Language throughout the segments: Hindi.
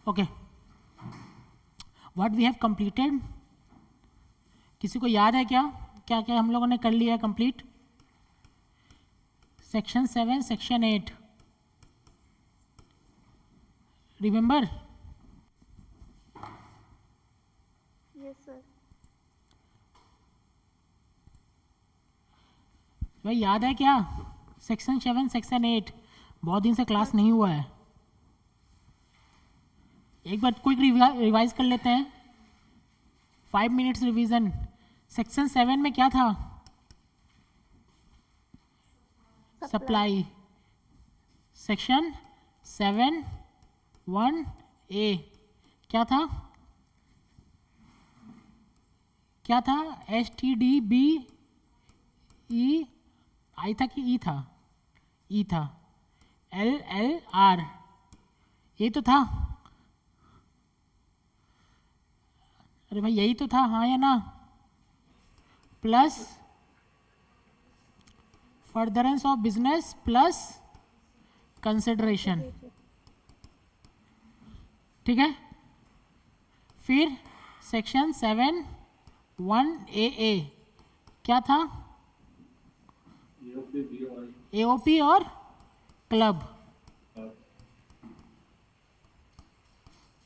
Okay, what we have completed, किसी को याद है क्या क्या क्या हम लोगों ने कर लिया है complete? Section 7, section 8, remember? Yes sir. भाई याद है क्या? सेक्शन 7, सेक्शन 8, बहुत दिन से क्लास नहीं हुआ है, एक बार क्विक रिवाइज कर लेते हैं। 5 मिनट्स रिवीजन। सेक्शन 7 में क्या था? सप्लाई। सेक्शन 7 1A क्या था? क्या था? STDB E आई था कि E था? E था। LLR ये तो था। अरे भाई यही तो था, हाँ या ना? Plus furtherance of business plus consideration, ठीक है। फिर सेक्शन 7 1AA क्या था? AOP और क्लब।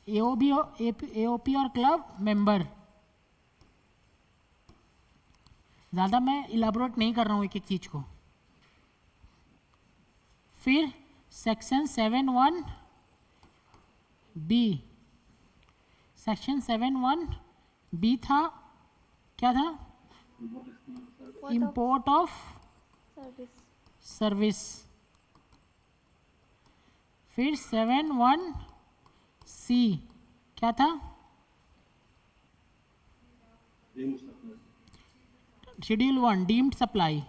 AOP और क्लब मेंबर। ज़्यादा मैं इलाबोरेट नहीं कर रहा हूँ एक एक चीज़ को। फिर सेक्शन 7(1)(B, सेक्शन 7(1)(B था, क्या था? Import of service. फिर 7(1)(C क्या था? Schedule 1 deemed supply.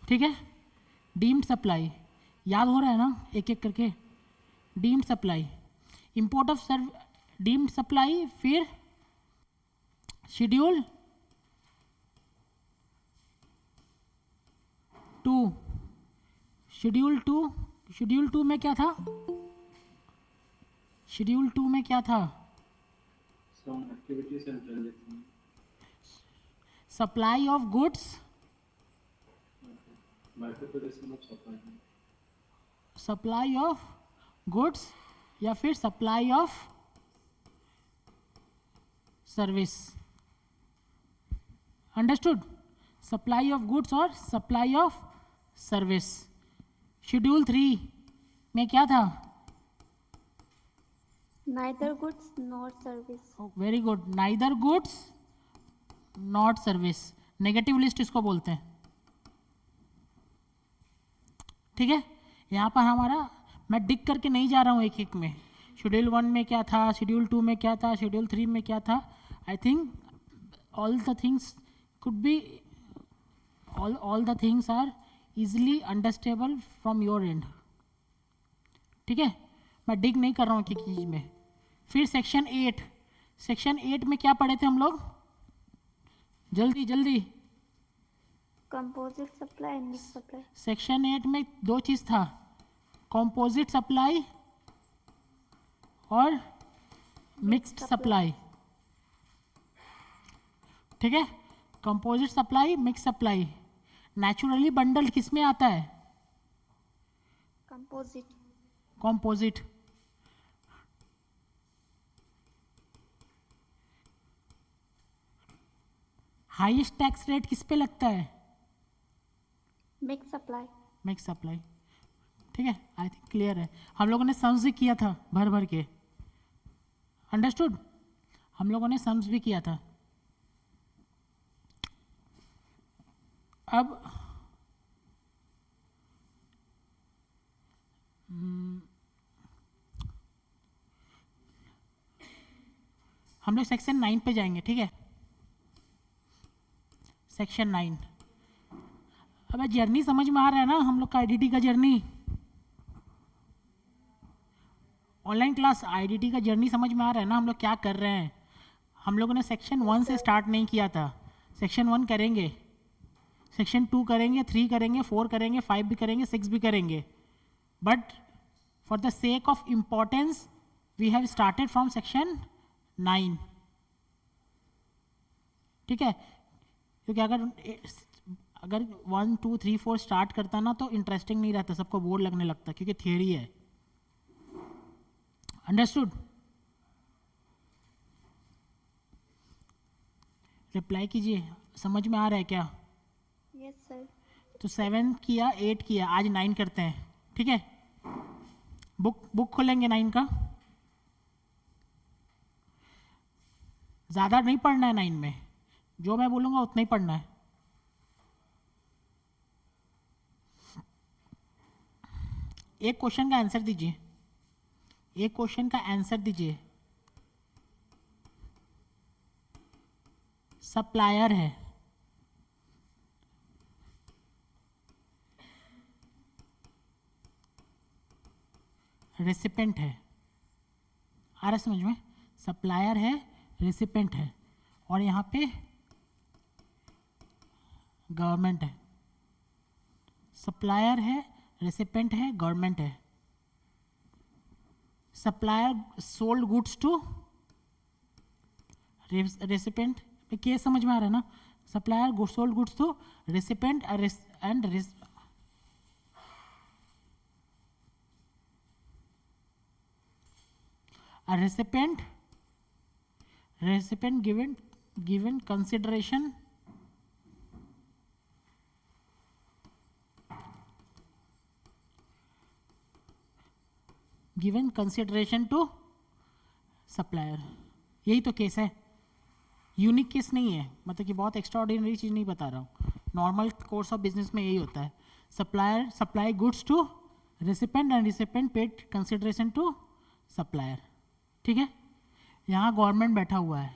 ठीक है, डीम्ड सप्लाई याद हो रहा है ना एक एक करके? Deemed supply, import of deemed supply. फिर शेड्यूल 2, शेड्यूल 2 में क्या था? शेड्यूल 2 में क्या था? Supply of goods, supply of goods या फिर supply of service. Understood? Supply of goods और सप्लाई ऑफ सर्विस। शेड्यूल 3 में क्या था? Neither goods not service. Very good, neither goods not service, negative list इसको बोलते हैं। ठीक है, यहाँ पर हमारा, मैं डिक करके नहीं जा रहा हूँ एक एक में। शेड्यूल 1 में क्या था, शेड्यूल 2 में क्या था, शेड्यूल 3 में क्या था। I think all the things could be, all the things are easily understandable from your end। ठीक है, मैं डिग नहीं कर रहा हूँ एक चीज में। फिर सेक्शन 8, सेक्शन 8 में क्या पढ़े थे हम लोग? जल्दी जल्दी। Composite supply and mix supply. Section 8 में 2 चीज था, कंपोजिट सप्लाई और मिक्स्ड सप्लाई। ठीक है, composite supply, mix supply. Naturally bundle किस में आता है? Composite. Composite. Highest tax rate किस पे लगता है? Mix supply. Mix supply. ठीक है, आई थिंक क्लियर है। हम लोगों ने सम्स भी किया था भर भर के। अंडरस्टूड? हम लोगों ने सम्स भी किया था। अब हम लोग सेक्शन 9 पे जाएंगे। ठीक है, सेक्शन 9। अब जर्नी समझ में आ रहा है ना हम लोग का? आईडीटी का जर्नी, ऑनलाइन क्लास आईडीटी का जर्नी समझ में आ रहा है ना हम लोग क्या कर रहे हैं? हम लोगों ने सेक्शन 1 से स्टार्ट नहीं किया था। सेक्शन 1 करेंगे, सेक्शन 2 करेंगे, 3 करेंगे, 4 करेंगे, 5 भी करेंगे, 6 भी करेंगे। but for the sake of importance we have started from section 9. ठीक है, क्योंकि अगर 1 2 3 4 स्टार्ट करता ना तो इंटरेस्टिंग नहीं रहता, सबको बोर लगने लगता क्योंकि थियरी है. अंडरस्टूड? रिप्लाई कीजिए, समझ में आ रहा है क्या? Yes, sir. तो 7 किया, 8 किया, आज 9 करते हैं. ठीक है, बुक खोलेंगे 9 का. ज़्यादा नहीं पढ़ना है 9 में, जो मैं बोलूँगा उतना ही पढ़ना है. एक क्वेश्चन का आंसर दीजिए, एक क्वेश्चन का आंसर दीजिए. सप्लायर है, रेसिपेंट है. आ रहा है समझ में? सप्लायर है, रेसिपेंट है, और यहाँ पे गवर्नमेंट है. सप्लायर है, रेसिपेंट है, गवर्नमेंट है. Supplier sold goods to recipient. Case समझ में आ रहा है ना? Supplier sold goods to recipient and a recipient given consideration to supplier. यही तो केस है, यूनिक केस नहीं है, मतलब कि बहुत एक्स्ट्रा ऑर्डिनरी चीज़ नहीं बता रहा हूँ. नॉर्मल कोर्स ऑफ बिजनेस में यही होता है. Supplier supply goods to recipient and recipient paid consideration to supplier. ठीक है, यहाँ गवर्नमेंट बैठा हुआ है.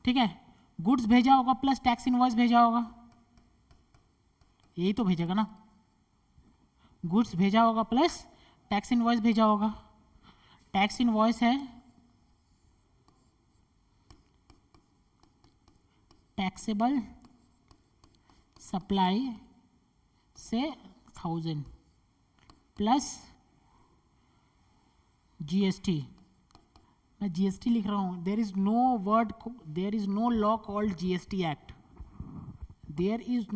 ठीक है, गुड्स भेजा होगा प्लस टैक्स इनवॉइस भेजा होगा, यही तो भेजेगा ना. गुड्स भेजा होगा प्लस टैक्स इनवॉइस भेजा होगा. टैक्स इनवॉइस है टैक्सेबल सप्लाई से 1000 प्लस जीएसटी. मैं जीएसटी लिख रहा हूँ. There is no law called GST act. There is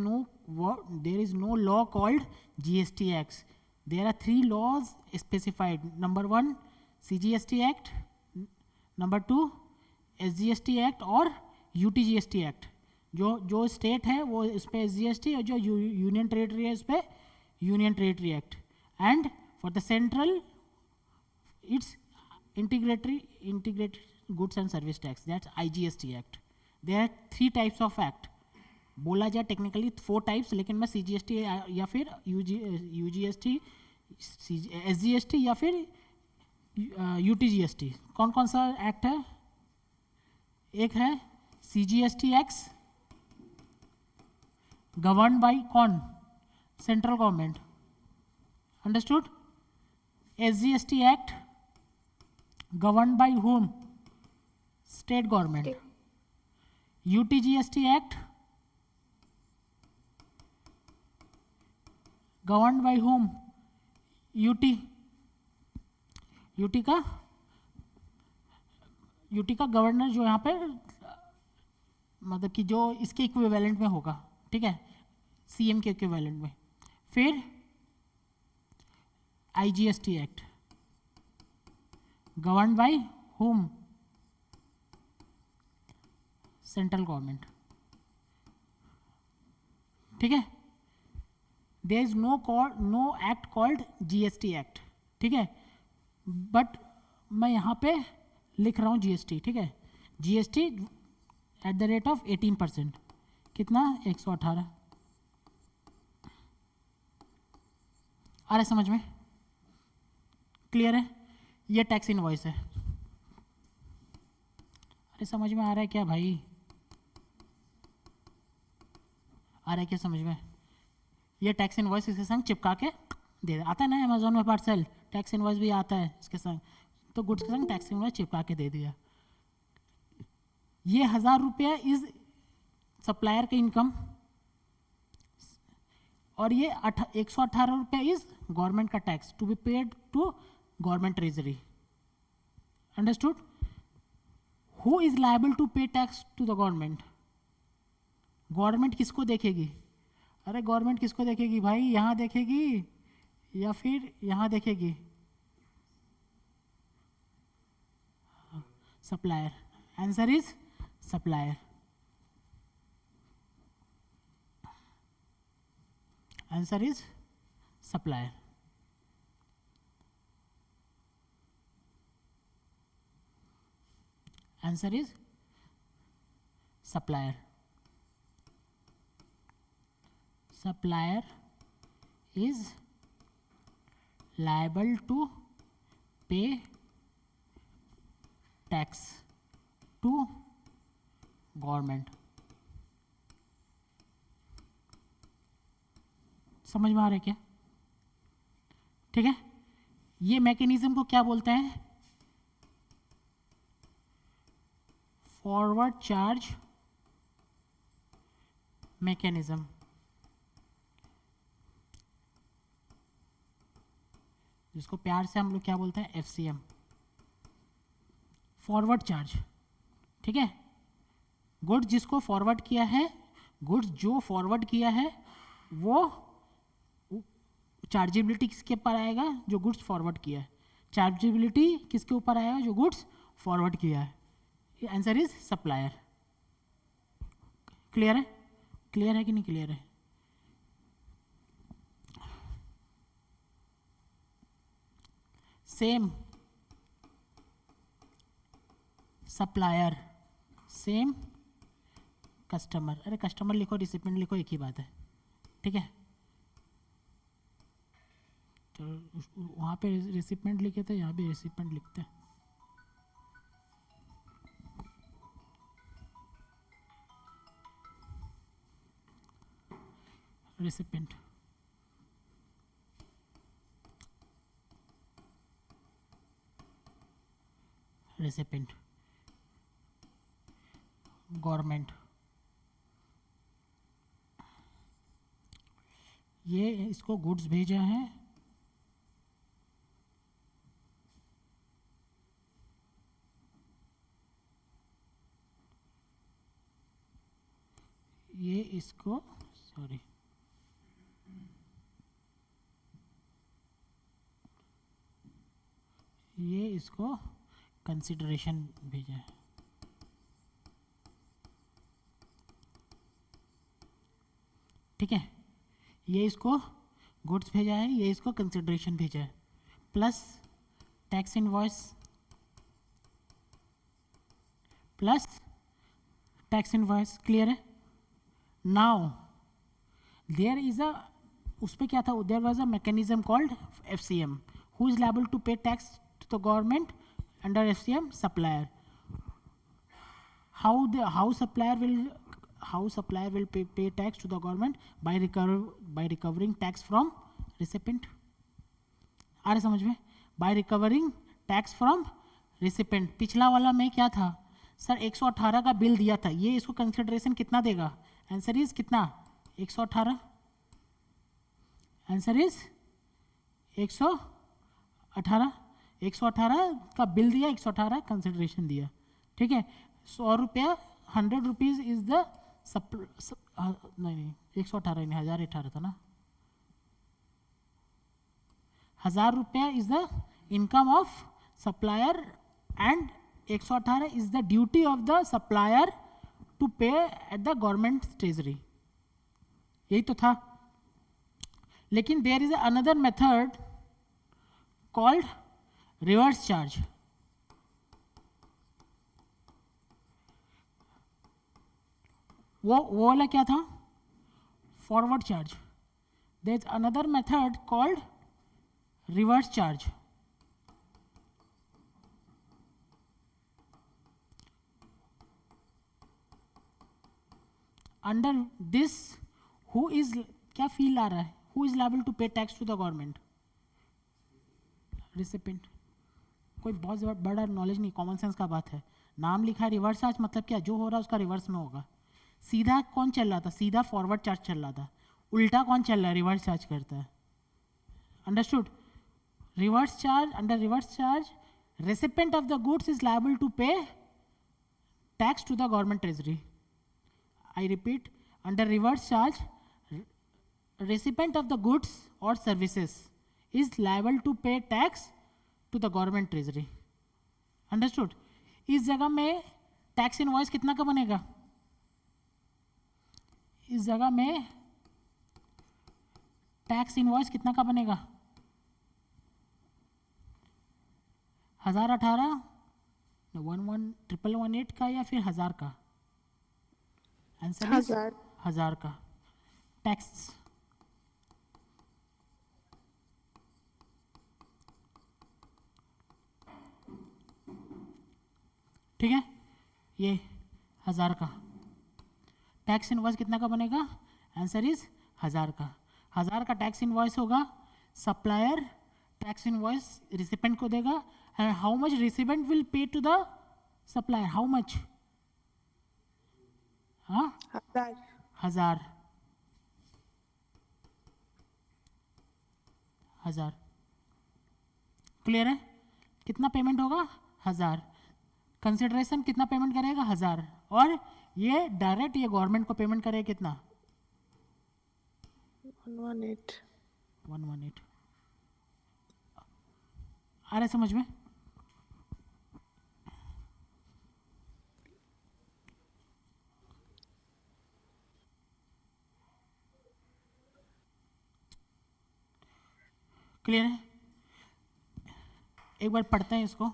no law called GST act. There are 3 laws specified. Number 1 CGST act, number 2 SGST act और यूटीजीएसटी एक्ट. जो स्टेट है वो इस पर एसजीएसटी, और जो यूनियन टेरेटरी है इस पर union territory act. And for the central it's integrated goods and service tax, that's IGST act. There are 3 types of act. बोला जाए टेक्निकली 4 टाइप्स, लेकिन मैं CGST या फिर UGST, SGST या फिर UTGST. कौन कौन सा एक्ट है? एक है CGST एक्ट, गवर्न बाय कौन? Central government. Understood? SGST act governed by whom? State government. UTGST act governed by whom? UT का गवर्नर जो यहाँ पे मतलब कि जो इसके इक्विवेलेंट में होगा. ठीक है, सीएम के इक्विवेलेंट में. फिर IGST act governed by whom? Central government. ठीक है, there is no act called GST act. ठीक है, बट मैं यहाँ पे लिख रहा हूँ जीएसटी. ठीक है, GST at the rate of 18%. कितना? 118. आ रहा है समझ में? क्लियर है? ये टैक्स इनवॉइस है. अरे समझ में आ रहा है क्या भाई? आ रहा है क्या समझ में? ये टैक्स इनवॉइस इसके संग चिपका के दे आता है ना अमेजोन में पार्सल, टैक्स इनवॉइस भी आता है इसके संग. तो गुड्स के संग टैक्स इनवॉइस चिपका के दे दिया. ये 1000 रुपया इज सप्लायर का इनकम और ये 118 इज गवर्नमेंट का tax to be paid to government treasury. Understood? Who is liable to pay tax to the government? Government किसको देखेगी? अरे गवर्नमेंट किसको देखेगी भाई? यहाँ देखेगी या फिर यहाँ देखेगी? Supplier. Answer is supplier. Answer is supplier. Answer is supplier. Supplier is liable to pay tax to government. समझ में आ रहा है क्या? ठीक है, ये मैकेनिज्म को क्या बोलते हैं? Forward charge mechanism. जिसको प्यार से हम लोग क्या बोलते हैं? FCM, forward charge. ठीक है, गुड्स जिसको फॉरवर्ड किया है, गुड्स जो फॉरवर्ड किया है वो चार्जेबिलिटी किसके ऊपर आएगा? जो गुड्स फॉरवर्ड किया है. चार्जेबिलिटी किसके ऊपर आएगा? जो गुड्स फॉरवर्ड किया है. Answer is supplier. क्लियर है? क्लियर है कि नहीं क्लियर है? Same supplier, same customer. अरे कस्टमर लिखो, रिसिपेंट लिखो, एक ही बात है. ठीक है, तो वहाँ पे रिसिपेंट लिखे थे, यहाँ भी रिसिपेंट लिखते हैं. रिसिपेंट. रेसिपेंट. गवर्नमेंट. ये इसको गुड्स भेजा है, ये इसको सॉरी ये इसको कंसिडरेशन भेजा है. ठीक है, ये इसको गुड्स भेजा है, ये इसको कंसिडरेशन भेजा है, plus tax invoice, plus tax invoice. Clear है? नाउ देयर इज अ, उस पर क्या था? There was a mechanism called FCM. Who is liable to pay tax to the government under FCM? Supplier. How supplier will pay tax to the government by recovering tax from recipient. आ रहे समझ में? by recovering tax from recipient. पिछला वाला में क्या था सर? 118 का बिल दिया था, ये इसको कंसिडरेशन कितना देगा? आंसर इज कितना? 118. Answer is 118. 118 का बिल दिया, 118 कंसिडरेशन दिया. ठीक है, 100 रुपया, 100 रुपीज़ इज द नहीं 118 नहीं, 1018 था ना. 1000 रुपया is the income of supplier and 118 is the duty of the supplier to pay at the government treasury. यही तो था. लेकिन there is another method called reverse charge. वो वाला क्या था? Forward charge. There is another method called reverse charge. Under this who is, क्या फील आ रहा है? Who is liable to pay tax to the government? Recipient. कोई बहुत बड़ा नॉलेज नहीं, कॉमन सेंस का बात है. नाम लिखा है रिवर्स चार्ज, मतलब क्या? जो हो रहा है उसका रिवर्स में होगा. सीधा कौन चल रहा था? सीधा फॉरवर्ड चार्ज चल रहा था. उल्टा कौन चल रहा है, रिवर्स चार्ज करता है. Understood. Reverse charge, under reverse charge recipient of the goods is liable to pay tax to the government treasury. I repeat, under reverse charge, recipient of the goods or services is liable to pay tax to the government treasury. Understood? इस जगह में टैक्स इनवॉइस कितना का बनेगा? इस जगह में टैक्स इनवॉइस कितना का बनेगा? 1018, 11,118 का या फिर 1000 का? आंसर 1000 का. टैक्स ठीक है, ये 1000 का. टैक्स इनवॉइस कितना का बनेगा? आंसर इज 1000 का. 1000 का टैक्स इनवॉइस होगा. सप्लायर टैक्स इनवॉइस रिसिपेंट को देगा. And how much recipient will pay to the supplier? How much? हाँ, 1000. क्लियर है? कितना पेमेंट होगा? 1000. कंसिडरेशन कितना पेमेंट करेगा? 1000. और ये डायरेक्ट ये गवर्नमेंट को पेमेंट करेगा कितना? 118. आ रहा है समझ में? क्लियर है? एक बार पढ़ते हैं इसको.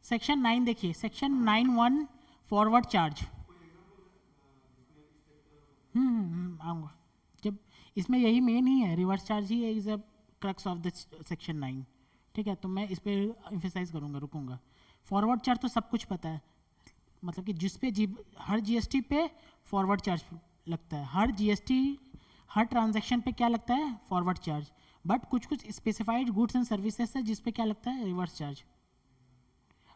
सेक्शन 9 देखिए, सेक्शन 9(1) फॉरवर्ड चार्ज. आऊँगा. जब इसमें यही मेन ही है, reverse charge he is a crux of the section 9. ठीक है, तो मैं इस पर एम्फेसाइज करूँगा, रुकूंगा. फॉरवर्ड चार्ज तो सब कुछ पता है, मतलब कि जिस पे हर जीएसटी पे फॉरवर्ड चार्ज लगता है. हर जीएसटी हर ट्रांजैक्शन पे क्या लगता है? Forward charge. बट कुछ कुछ स्पेसिफाइड गुड्स एंड सर्विसेज है जिस पे क्या लगता है? Reverse charge.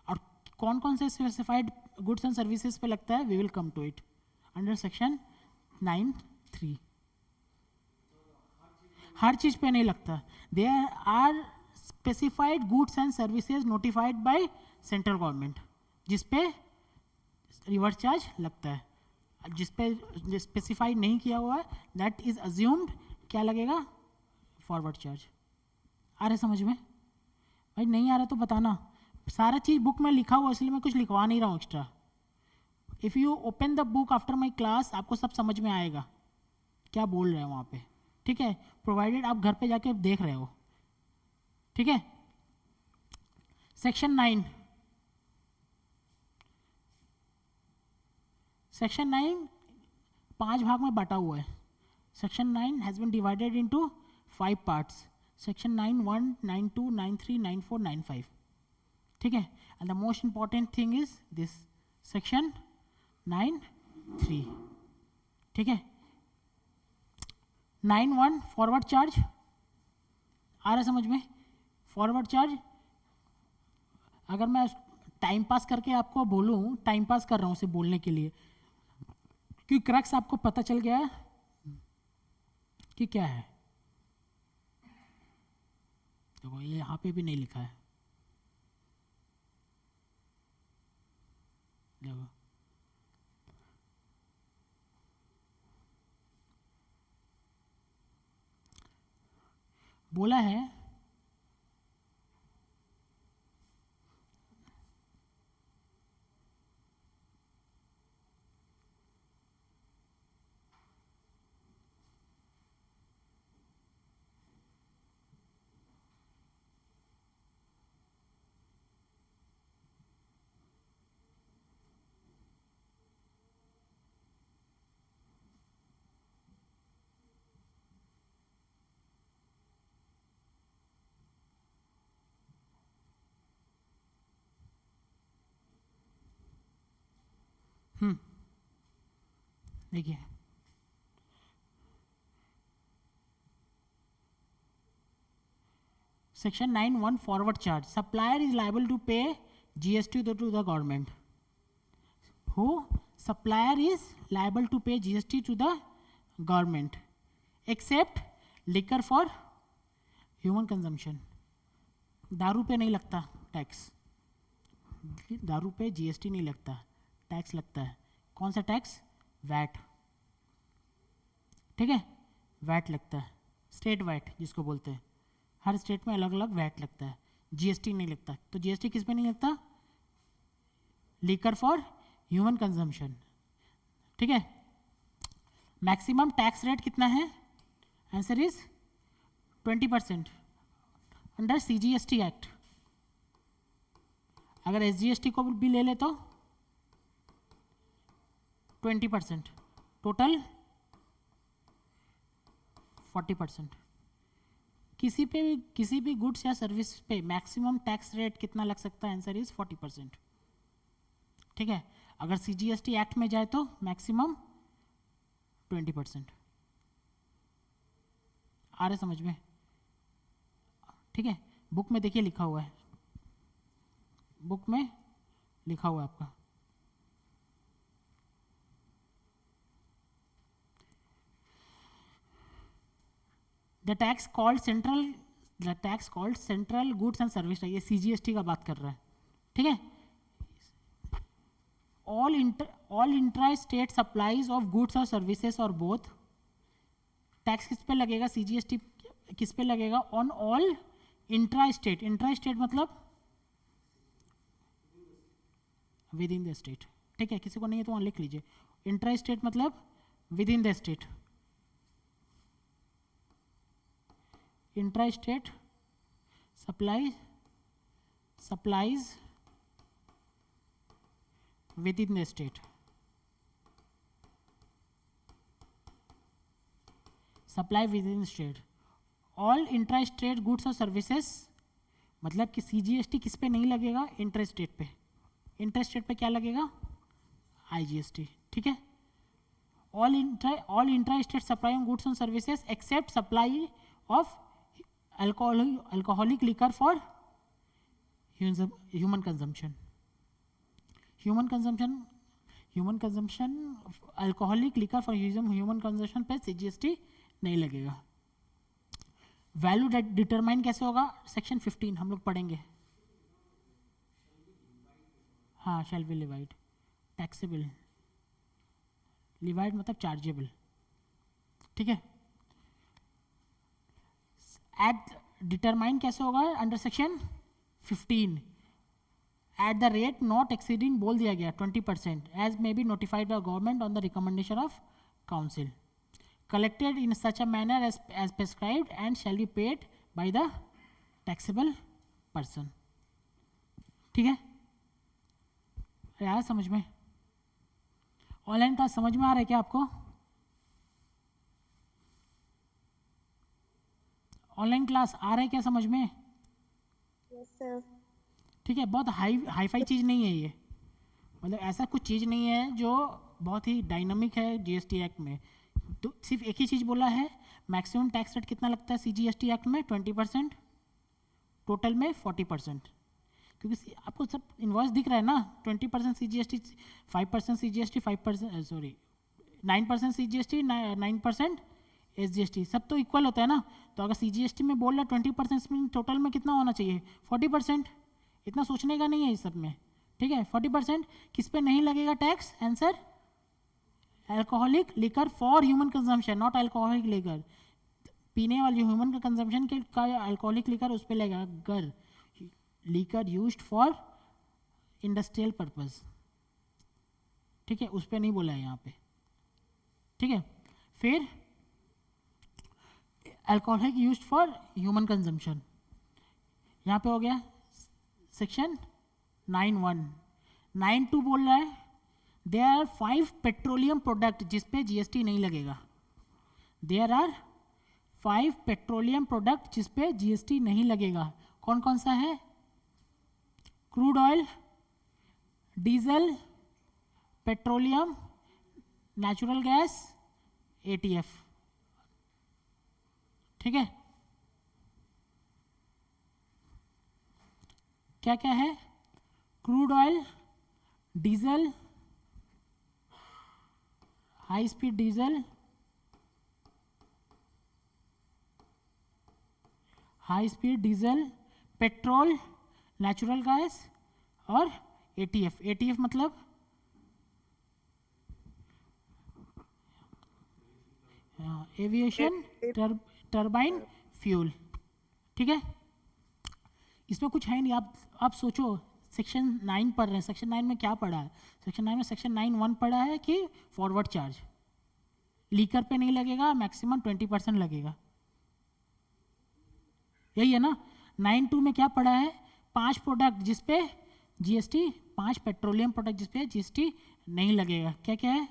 और कौन कौन से स्पेसिफाइड गुड्स एंड सर्विसेज पे लगता है? We will come to it under section 9(3). हर चीज पे नहीं लगता. There are specified goods and services notified by central government जिस पे रिवर्स चार्ज लगता है. जिस पे स्पेसिफाइड नहीं किया हुआ है दैट इज अज्यूम्ड क्या लगेगा? Forward charge. आ रहा समझ में? भाई नहीं आ रहा तो बताना. सारा चीज़ बुक में लिखा हुआ इसलिए मैं कुछ लिखवा नहीं रहा हूँ extra. If you open the book after my class आपको सब समझ में आएगा क्या बोल रहे हैं वहाँ पे. ठीक है, प्रोवाइडेड आप घर पे जाके देख रहे हो. ठीक है. सेक्शन 9. सेक्शन 9 5 भाग में बटा हुआ है. Section 9 has been divided into 5 parts. Section 9(1), 9(2), 9(3), 9(4), 9(5). ठीक है. And the most important thing is this section 9(3). ठीक है. 9(1) फॉरवर्ड चार्ज. आ रहा है समझ में? फॉरवर्ड चार्ज अगर मैं टाइम पास करके आपको बोलूँ, टाइम पास कर रहा हूँ उसे बोलने के लिए, क्योंकि क्रक्स आपको पता चल गया है कि क्या है. देखो ये यहाँ पे भी नहीं लिखा है. देखो बोला है देखिए section 9(1) forward charge. Supplier is liable to pay GST to the government who supplier is liable to pay GST to the government except liquor for human consumption. दारू पे नहीं लगता टैक्स, दारू पे GST नहीं लगता, टैक्स लगता है. कौन सा टैक्स? वैट. ठीक है, वैट लगता है, स्टेट वैट जिसको बोलते हैं. हर स्टेट में अलग अलग वैट लगता है, GST नहीं लगता. तो GST किस पे नहीं लगता? Liquor for human consumption. ठीक है. मैक्सिमम टैक्स रेट कितना है? Answer is 20% under CGST act. अगर SGST को भी ले ले तो 20%, टोटल 40%. किसी भी गुड्स या सर्विस पे मैक्सिमम टैक्स रेट कितना लग सकता है? Answer is 40%. ठीक है. अगर CGST एक्ट में जाए तो मैक्सिमम 20%. आ रहे समझ में? ठीक है. बुक में देखिए लिखा हुआ है, बुक में लिखा हुआ है आपका. The tax called central goods and service, ये CGST का बात कर रहा है. ठीक है. All intra state supplies of goods और सर्विसेज और बोथ. टैक्स किस पे लगेगा? CGST किस पे लगेगा? On all intra state. Intra state मतलब विद इन द स्टेट. ठीक है. किसी को नहीं है तो वहाँ लिख लीजिए. इंट्रा स्टेट मतलब with in the state. Intra state supplies within the state. Supply within the state. All intra-state goods और services, मतलब कि CGST किस पे नहीं लगेगा? इंट्रा-स्टेट पे. इंट्रा-स्टेट पे क्या लगेगा? IGST. ठीक है. all intra-state supply of goods and services except supply of alcoholic liquor for human consumption. Human consumption alcoholic liquor for human consumption पे CGST नहीं लगेगा. वैल्यू डिटरमाइन कैसे होगा? सेक्शन 15 हम लोग पढ़ेंगे. हाँ, shall be levied. Taxable, levied मतलब चार्जेबल. ठीक है. एट डिटरमाइन कैसे होगा? Under section 15 at the rate not exceeding, बोल दिया गया 20%, as may be notified by government on the recommendation of council. collected in such a manner as prescribed and shall be paid by the taxable person. ठीक है. आया समझ में? ऑनलाइन क्लास समझ में आ रहा है क्या आपको? ऑनलाइन क्लास आ रहा है क्या समझ में? Yes, sir. ठीक है. बहुत हाई फाई चीज़ नहीं है ये, मतलब ऐसा कुछ चीज़ नहीं है जो बहुत ही डायनामिक है GST एक्ट में. तो सिर्फ एक ही चीज़ बोला है, मैक्सिमम टैक्स रेट कितना लगता है CGST एक्ट में? 20%, टोटल में 40%. क्योंकि आपको सब इन्वॉइस दिख रहा है ना. 20% CGST, 5% CGST, 5% sorry 9% CGST, 9% SGST, सब तो इक्वल होता है ना. तो अगर CGST में बोल रहा है 20%, में टोटल में कितना होना चाहिए? 40%. इतना सोचने का नहीं है इस सब में. ठीक है. 40% किस पे नहीं लगेगा tax? Answer alcoholic liquor for human consumption, not alcoholic liquor. पीने वाली ह्यूमन का कंजम्पशन के का अल्कोहलिक लिकर उस पर लगेगा. अगर liquor used for industrial purpose, ठीक है, उस पर नहीं बोला है यहाँ पे. ठीक है. फिर alcoholic used for human consumption, यहाँ पे हो गया सेक्शन 9(1). 9(2) बोल रहा है देयर आर 5 पेट्रोलियम प्रोडक्ट जिस पे GST नहीं लगेगा. देयर आर 5 पेट्रोलियम प्रोडक्ट जिस पे GST नहीं लगेगा. कौन कौन सा है? Crude oil, diesel, petroleum, natural gas, ATF. ठीक है. क्या क्या है? Crude oil, diesel, high speed diesel, high speed diesel, petrol, natural gas और एटीएफ। एटीएफ मतलब एविएशन टर्बाइन फ्यूल। ठीक है, इसमें कुछ है नहीं। आप सोचो, सेक्शन 9 पढ़ रहे हैं, सेक्शन 9 में क्या पढ़ा है? सेक्शन 9 में सेक्शन 9(1) पढ़ा है कि फॉरवर्ड चार्ज लीकर पे नहीं लगेगा, मैक्सिमम 20% लगेगा, यही है ना। 9(2) में क्या पढ़ा है? 5 प्रोडक्ट जिसपे जीएसटी, 5 पेट्रोलियम प्रोडक्ट जिसपे जीएसटी नहीं लगेगा। क्या क्या है?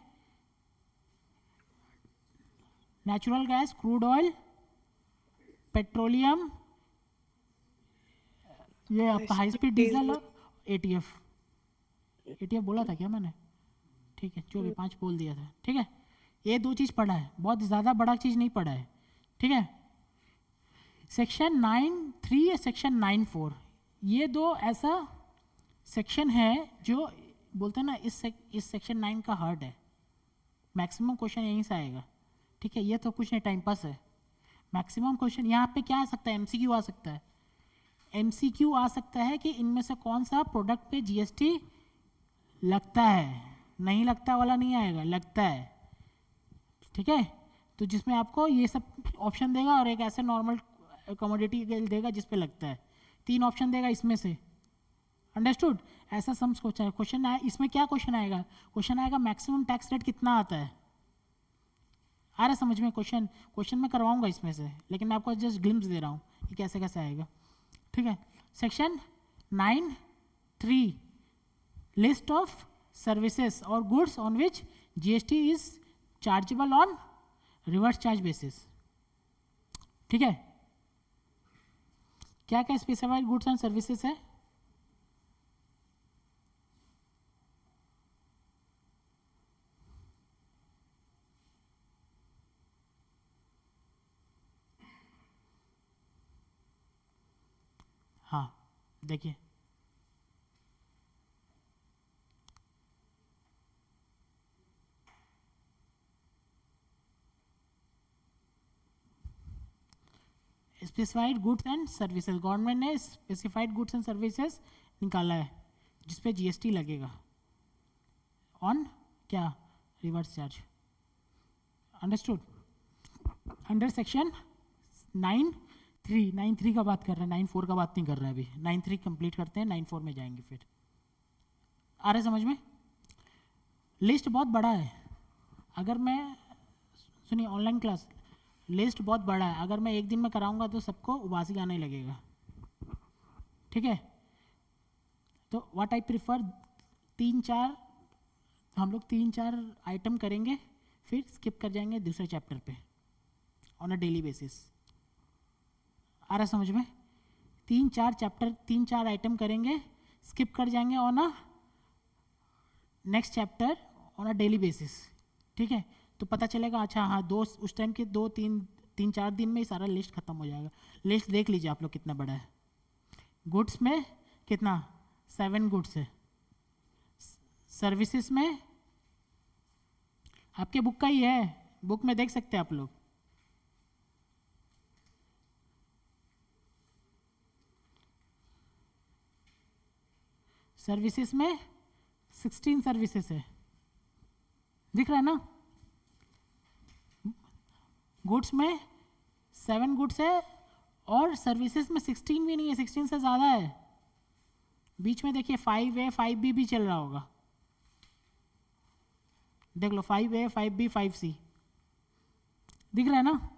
Natural gas, crude oil, petroleum, ये आपका हाई स्पीड डीजल और एटीएफ। एटीएफ बोला था क्या मैंने? ठीक है, जो भी 5 बोल दिया था। ठीक है, ये 2 चीज़ पढ़ा है, बहुत ज़्यादा बड़ा चीज़ नहीं पढ़ा है। ठीक है, सेक्शन 9(3) या सेक्शन 9(4), ये 2 ऐसा सेक्शन है जो बोलते हैं ना, इस सेक्शन 9 का हार्ट है। मैक्सिमम क्वेश्चन यहीं से आएगा। ठीक है, ये तो कुछ नहीं, टाइम पास है। मैक्सिमम क्वेश्चन यहाँ पे क्या आ सकता है? एमसीक्यू आ सकता है। एमसीक्यू आ सकता है कि इनमें से कौन सा प्रोडक्ट पे जीएसटी लगता है। नहीं लगता वाला नहीं आएगा, लगता है। ठीक है, तो जिसमें आपको ये सब ऑप्शन देगा और एक ऐसे नॉर्मल कमोडिटी देगा जिस पे लगता है। 3 ऑप्शन देगा इसमें से। अंडरस्टूड? ऐसा सम क्वेश्चन आया। इसमें क्या क्वेश्चन आएगा? क्वेश्चन आएगा मैक्सिमम टैक्स रेट कितना आता है। आ रहा समझ में? क्वेश्चन मैं करवाऊंगा इसमें से, लेकिन मैं आपको जस्ट ग्लिम्स दे रहा हूँ कि कैसे कैसे आएगा। ठीक है, सेक्शन 9(3) लिस्ट ऑफ सर्विसेज और goods on which GST is chargeable on reverse charge basis. ठीक है, क्या क्या स्पेसिफाइड गुड्स एंड सर्विसेज है? हाँ, देखिए, specified goods and services, government ने स्पेसिफाइड गुड्स एंड सर्विसेज निकाला है जिस पे जीएसटी लगेगा ऑन क्या? Reverse charge. Understood? Under section 9(3) का बात कर रहे हैं, 9(4) का बात नहीं कर रहे हैं अभी। 9(3) कंप्लीट करते हैं, 9(4) में जाएंगे फिर। आ रहा है समझ में? लिस्ट बहुत बड़ा है। अगर मैं, सुनिए, ऑनलाइन क्लास, लिस्ट बहुत बड़ा है। अगर मैं एक दिन में कराऊंगा तो सबको उबासी आने लगेगा। ठीक है, तो व्हाट आई प्रिफर, 3-4 हम लोग 3-4 आइटम करेंगे, फिर स्किप कर जाएंगे दूसरे चैप्टर पे ऑन अ डेली बेसिस। आ रहा समझ में? 3-4 चैप्टर, 3-4 आइटम करेंगे, स्किप कर जाएंगे on a next chapter on a daily basis. ठीक है, तो पता चलेगा अच्छा हाँ, उस टाइम के 2-3-4 दिन में ही सारा लिस्ट खत्म हो जाएगा। लिस्ट देख लीजिए आप लोग कितना बड़ा है। गुड्स में कितना? 7 गुड्स है। सर्विसेज में आपके बुक का ही है, बुक में देख सकते हैं आप लोग। सर्विसेज में 16 सर्विसेज है, दिख रहा है ना? गुड्स में 7 गुड्स है और सर्विसेज में 16 भी नहीं है, 16 से ज़्यादा है। बीच में देखिए 5A 5B भी चल रहा होगा, देख लो 5A 5B 5C, दिख रहा है ना?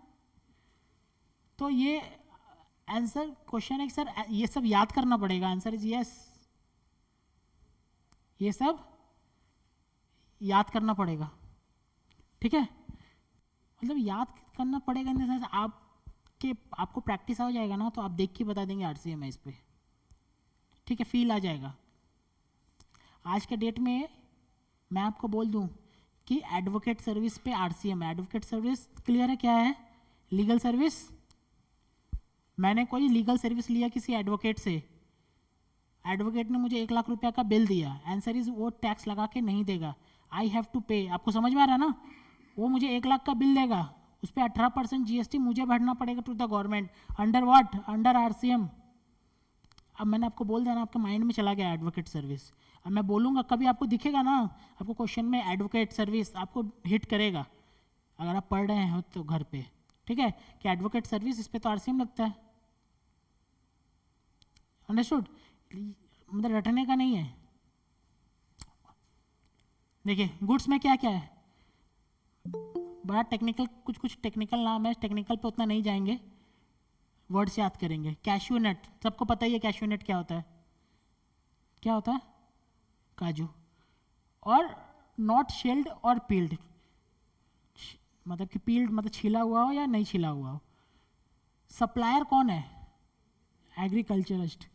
तो ये आंसर क्वेश्चन है कि सर ये सब याद करना पड़ेगा। आंसर इज यस, ये सब याद करना पड़ेगा। ठीक है, मतलब याद करना पड़ेगा इन द सेंस आपको प्रैक्टिस हो जाएगा ना, तो आप देख के बता देंगे आरसीएम है इस पे। ठीक है, फील आ जाएगा। आज के डेट में मैं आपको बोल दूं कि एडवोकेट सर्विस पे आरसीएम है। एडवोकेट सर्विस क्लियर है क्या है? Legal service. मैंने कोई लीगल सर्विस लिया किसी एडवोकेट से, एडवोकेट ने मुझे 1 लाख रुपया का बिल दिया, आंसर इज वो टैक्स लगा के नहीं देगा, आई हैव टू पे। आपको समझ में आ रहा है ना? वो मुझे 1 लाख का बिल देगा, उस पर 18% GST मुझे भरना पड़ेगा to the government, under what, under RCM। अब मैंने आपको बोल दिया ना, आपके माइंड में चला गया एडवोकेट सर्विस। अब मैं बोलूँगा कभी आपको दिखेगा ना, आपको क्वेश्चन में एडवोकेट सर्विस आपको हिट करेगा, अगर आप पढ़ रहे हो तो घर पे, ठीक है, कि एडवोकेट सर्विस, इस पर तो RCM लगता है। अंडरस्टूड? मतलब रटने का नहीं है। देखिए गुड्स में क्या क्या है, बड़ा टेक्निकल, कुछ कुछ टेक्निकल नाम है, टेक्निकल पे उतना नहीं जाएंगे, वर्ड्स याद करेंगे। कैश्यू नट, सबको पता ही है कैश्यू नट क्या होता है, क्या होता है, काजू। और नॉट शेल्ड और पील्ड, मतलब कि पील्ड मतलब छिला हुआ हो या नहीं छिला हुआ हो। सप्लायर कौन है, एग्रीकल्चरिस्ट।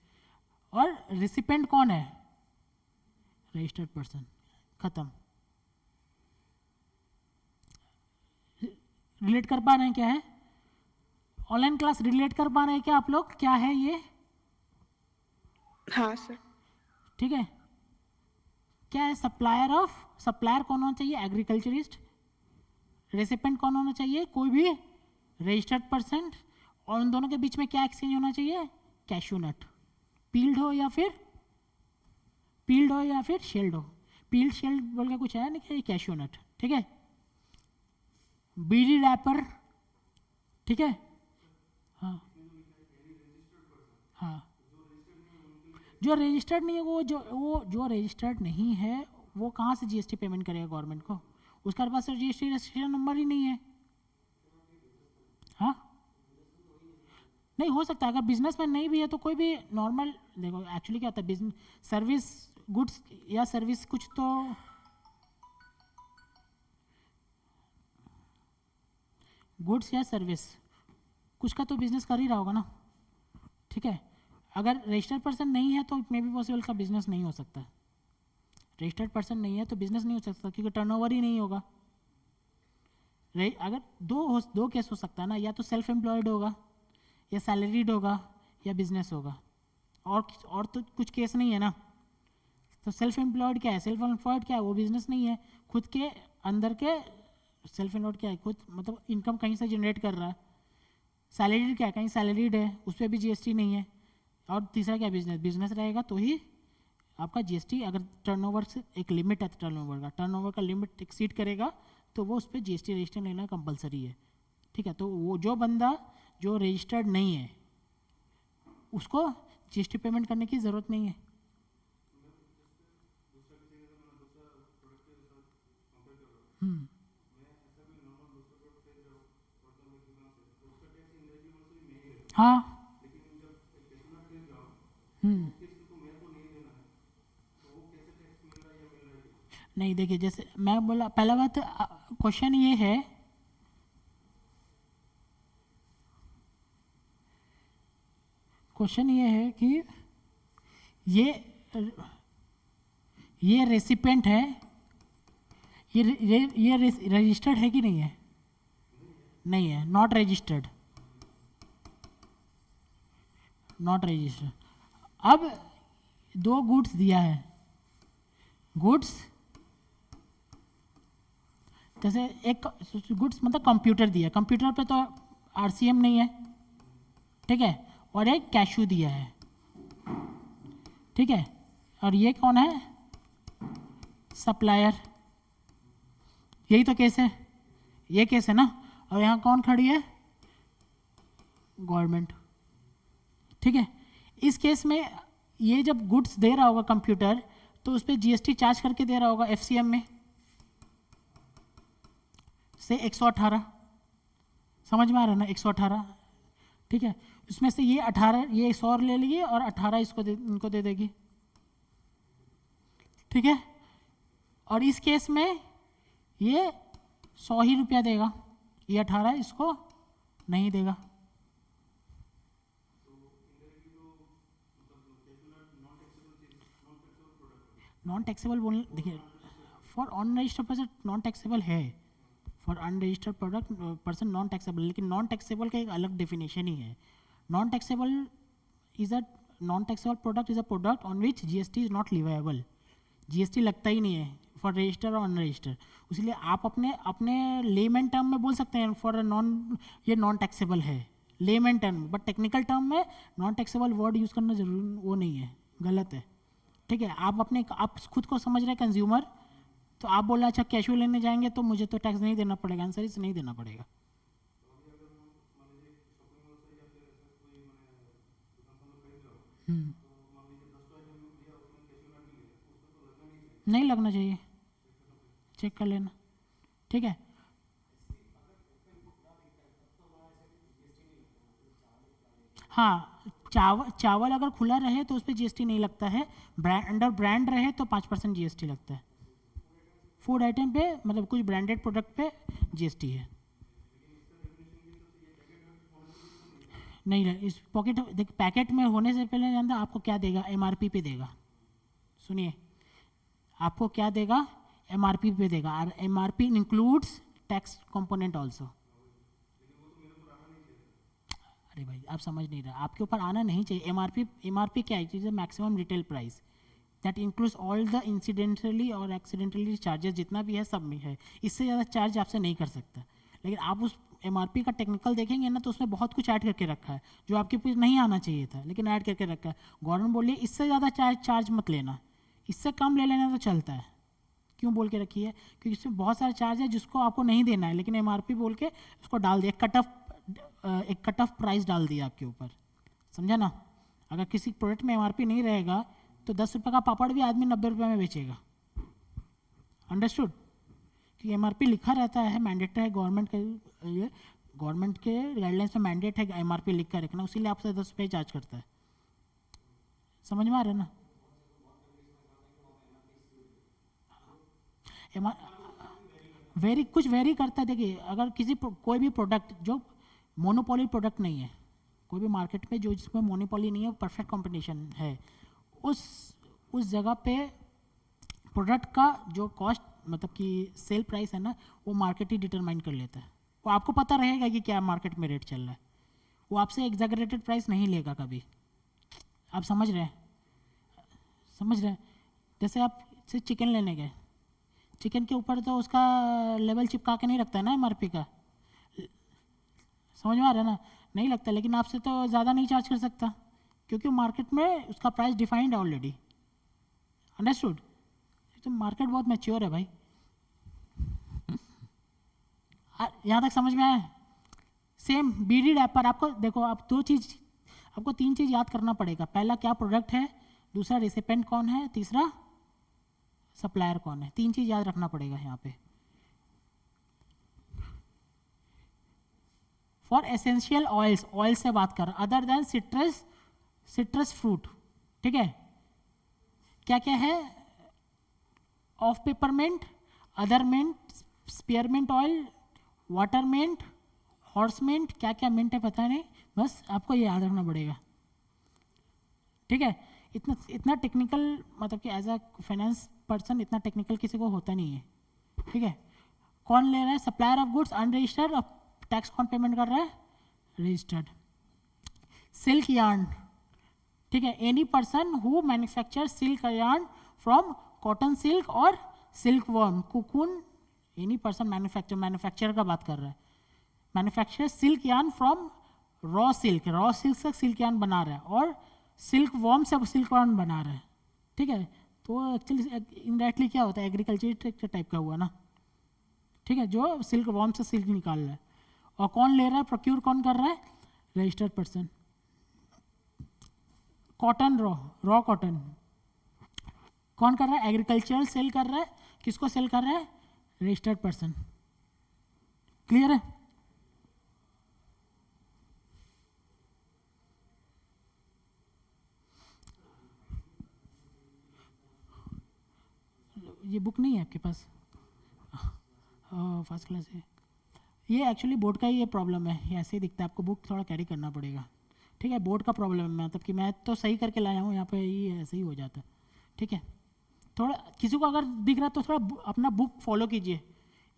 और रिसिपेंट कौन है, रजिस्टर्ड पर्सन। खत्म। रिलेट कर पा रहे हैं क्या है, ऑनलाइन क्लास रिलेट कर पा रहे हैं क्या आप लोग, क्या है ये? हाँ सर। ठीक है, क्या है सप्लायर ऑफ, सप्लायर कौन होना चाहिए, एग्रीकल्चरिस्ट। रेसिपेंट कौन होना चाहिए, कोई भी रजिस्टर्ड पर्सन। और उन दोनों के बीच में क्या एक्सचेंज होना चाहिए, कैश्यू नट, पील्ड हो या फिर, पील्ड हो या फिर शेल्ड हो। पील्ड शेल्ड बोल के कुछ है नहीं, कैश्यू नट, ठीक है। बीडी रैपर, ठीक है, हाँ हाँ। जो रजिस्टर्ड नहीं है, वो जो रजिस्टर्ड नहीं है वो कहाँ से GST पेमेंट करेगा गवर्नमेंट को, उसके पास तो GST रजिस्ट्रेशन नंबर ही नहीं है। हाँ नहीं हो सकता, अगर बिजनेसमैन नहीं भी है तो कोई भी नॉर्मल, देखो एक्चुअली क्या होता है, बिजनेस सर्विस, गुड्स या सर्विस, कुछ तो गुड्स या सर्विस, कुछ का तो बिजनेस कर ही रहा होगा ना, ठीक है। अगर रजिस्टर्ड पर्सन नहीं है तो इट मे बी पॉसिबल का बिजनेस नहीं हो सकता। रजिस्टर्ड पर्सन नहीं है तो बिजनेस नहीं हो सकता, क्योंकि टर्नओवर ही नहीं होगा। अगर दो केस हो सकता है ना, या तो सेल्फ एम्प्लॉयड होगा, या सैलरीड होगा, या बिजनेस होगा। और तो कुछ केस नहीं है ना। तो सेल्फ एम्प्लॉयड क्या है, सेल्फ एम्प्लॉयड क्या है, वो बिजनेस नहीं है, खुद के अंदर के। सेल्फ एम्प्लॉयड क्या है, खुद मतलब इनकम कहीं से जनरेट कर रहा है। सैलरीड क्या है, कहीं सैलरीड है, उस पर भी GST नहीं है। और तीसरा क्या, बिजनेस, बिजनेस रहेगा तो ही आपका GST, अगर टर्नओवर से एक लिमिट है टर्नओवर का, टर्नओवर का लिमिट एक्सीड करेगा तो वो उस पर GST रजिस्टर लेना कंपलसरी है, ठीक है। तो वो जो बंदा जो रजिस्टर्ड नहीं है उसको GST पेमेंट करने की ज़रूरत नहीं है। हाँ नहीं, देखिए जैसे मैं बोला, पहला बात क्वेश्चन ये है, क्वेश्चन ये है कि ये रेसिपेंट है, ये रजिस्टर्ड है कि नहीं है, नहीं है, नॉट रजिस्टर्ड, नॉट रजिस्टर्ड। अब दो गुड्स दिया है, गुड्स जैसे एक गुड्स मतलब कंप्यूटर दिया, कंप्यूटर पे तो RCM नहीं है, ठीक है। और एक कैशू दिया है, ठीक है। और ये कौन है, सप्लायर। यही तो केस है, ये केस है ना। और यहाँ कौन खड़ी है, गवर्नमेंट, ठीक है। इस केस में ये जब गुड्स दे रहा होगा कंप्यूटर, तो उस पर GST चार्ज करके दे रहा होगा FCM में से 118, समझ में आ रहा है ना, 118, ठीक है। उसमें से ये 18, ये 100 और ले लेगी और 18 इनको दे देगी, ठीक है। और इस केस में ये 100 ही रुपया देगा, ये 18 इसको नहीं देगा। नॉन टैक्सेबल बोल, देखिए for unregistered person non taxable है, for unregistered product person non taxable, लेकिन नॉन टैक्सेबल का एक अलग डेफिनेशन ही है। Non taxable is a non taxable product is a product on which GST is not leviable, GST लगता ही नहीं है फॉर रजिस्टर और अनरजिस्टर। इसलिए आप अपने अपने लेमैन टर्म में बोल सकते हैं फॉर ये नॉन टैक्सेबल है layman term, but technical term में नॉन टैक्सेबल वर्ड यूज़ करना जरूरी वो नहीं है, गलत है। ठीक है, आप खुद को समझ रहे हैं कंज्यूमर, तो आप बोल रहे अच्छा कैशुअल लेने जाएंगे तो मुझे तो टैक्स नहीं देना पड़ेगा, आंसर इस नहीं देना पड़ेगा। नहीं लगना चाहिए, चेक कर लेना। ठीक है, हाँ, चावल अगर खुला रहे तो उस पर जीएसटी नहीं लगता है, अंडर ब्रांड रहे तो 5% जीएसटी लगता है। फूड आइटम पे मतलब कुछ ब्रांडेड प्रोडक्ट पे जीएसटी है। नहीं इस देख पैकेट में होने से पहले जानता आपको क्या देगा, एमआरपी पे देगा। सुनिए, आपको क्या देगा, एमआरपी पे देगा, और MRP includes tax component also. अरे भाई आप समझ नहीं रहे, आपके ऊपर आना नहीं चाहिए। एमआरपी क्या है, it is maximum retail price that includes all the incidentally और एक्सीडेंटली चार्जेस, जितना भी है सब में है, इससे ज़्यादा चार्ज आपसे नहीं कर सकता। लेकिन आप उस एमआरपी का टेक्निकल देखेंगे ना तो उसमें बहुत कुछ ऐड करके रखा है जो आपके पास नहीं आना चाहिए था, लेकिन ऐड करके रखा है। गवर्नमेंट बोलिए इससे ज़्यादा चार्ज मत लेना, इससे कम ले लेना तो चलता है। क्यों बोल के रखी है, क्योंकि इसमें बहुत सारे चार्ज है जिसको आपको नहीं देना है, लेकिन एमआरपी बोल के उसको डाल दिया, एक कट ऑफ प्राइस डाल दिया आपके ऊपर, समझा ना। अगर किसी प्रोडक्ट में एमआरपी नहीं रहेगा तो 10 रुपये का पापड़ भी आदमी 90 रुपये में बेचेगा। अंडरस्टूड, कि एमआरपी लिखा रहता है, मैंडेट है गवर्नमेंट के गाइडलाइंस में मैंडेट है एमआरपी लिख कर रखना, उसीलिए आपसे 10 रुपये चार्ज करता है। समझ में आ रहा है ना। वेरी करता है। देखिए अगर कोई भी प्रोडक्ट जो मोनोपोली प्रोडक्ट नहीं है, कोई भी मार्केट में जो जिसमें मोनोपोली नहीं है, परफेक्ट कंपटीशन है, उस जगह पे प्रोडक्ट का जो कॉस्ट मतलब कि सेल प्राइस है ना, वो मार्केट ही डिटरमाइन कर लेता है। वो आपको पता रहेगा कि क्या मार्केट में रेट चल रहा है, वो आपसे एग्जैगरेटेड प्राइस नहीं लेगा कभी। आप समझ रहे हैं। जैसे आप से चिकन लेने गए, चिकन के ऊपर तो उसका लेवल चिपका के नहीं रखता है ना एमआरपी का, समझ में आ रहा है ना, नहीं लगता, लेकिन आपसे तो ज़्यादा नहीं चार्ज कर सकता क्योंकि मार्केट में उसका प्राइस डिफाइंड है ऑलरेडी। अंडरस्टूड, तो मार्केट बहुत मैच्योर है भाई। यहाँ तक समझ में आया। सेम बीडी रैपर, आपको देखो आप आपको 3 चीज़ याद करना पड़ेगा। पहला क्या प्रोडक्ट है, दूसरा रिसिपेंट कौन है, तीसरा सप्लायर कौन है। 3 चीज़ याद रखना पड़ेगा यहाँ पे। फॉर एसेंशियल ऑयल्स, ऑयल से बात कर रहा, अदर देन सिट्रस फ्रूट, ठीक है। क्या क्या है, of peppermint, other mint, spearmint oil, watermint, horsemint, क्या क्या मिंट है पता नहीं, बस आपको ये याद रखना पड़ेगा, ठीक है। इतना टेक्निकल मतलब कि एज अ फाइनेंस पर्सन इतना टेक्निकल किसी को होता नहीं है, ठीक है। कौन ले रहा है, सप्लायर ऑफ गुड्स अनरजिस्टर्ड, और टैक्स कौन पेमेंट कर रहा है, रजिस्टर्ड। सिल्क यार्न, ठीक है, any person who manufacture silk yarn from cotton silk और silk worm cocoon, any person manufacture का बात कर रहा है, manufacture silk yarn from raw silk से सिल्क यार्न बना रहा है, और सिल्क वर्म से सिल्क यार्न बना रहा है, ठीक है। तो एक्चुअली इनडायरेक्टली क्या होता है, एग्रीकल्चर टाइप का हुआ ना, ठीक है, जो सिल्क वर्म से सिल्क निकाल रहा है। और कौन ले रहा है, प्रोक्यूर कौन कर रहा है, registered person. Cotton raw cotton कौन कर रहा है, एग्रीकल्चर सेल कर रहा है, किसको सेल कर रहा है, रजिस्टर्ड पर्सन। क्लियर है। ये बुक नहीं है आपके पास, फर्स्ट क्लास है ये। एक्चुअली बोर्ड का ही ये प्रॉब्लम है, ये ऐसे ही दिखता है, आपको बुक थोड़ा कैरी करना पड़ेगा, ठीक है। बोर्ड का प्रॉब्लम है, मतलब कि मैं तो सही करके लाया हूँ, यहाँ पे ये ऐसे ही हो जाता है, ठीक है। थोड़ा किसी को अगर दिख रहा है तो थोड़ा अपना बुक फॉलो कीजिए,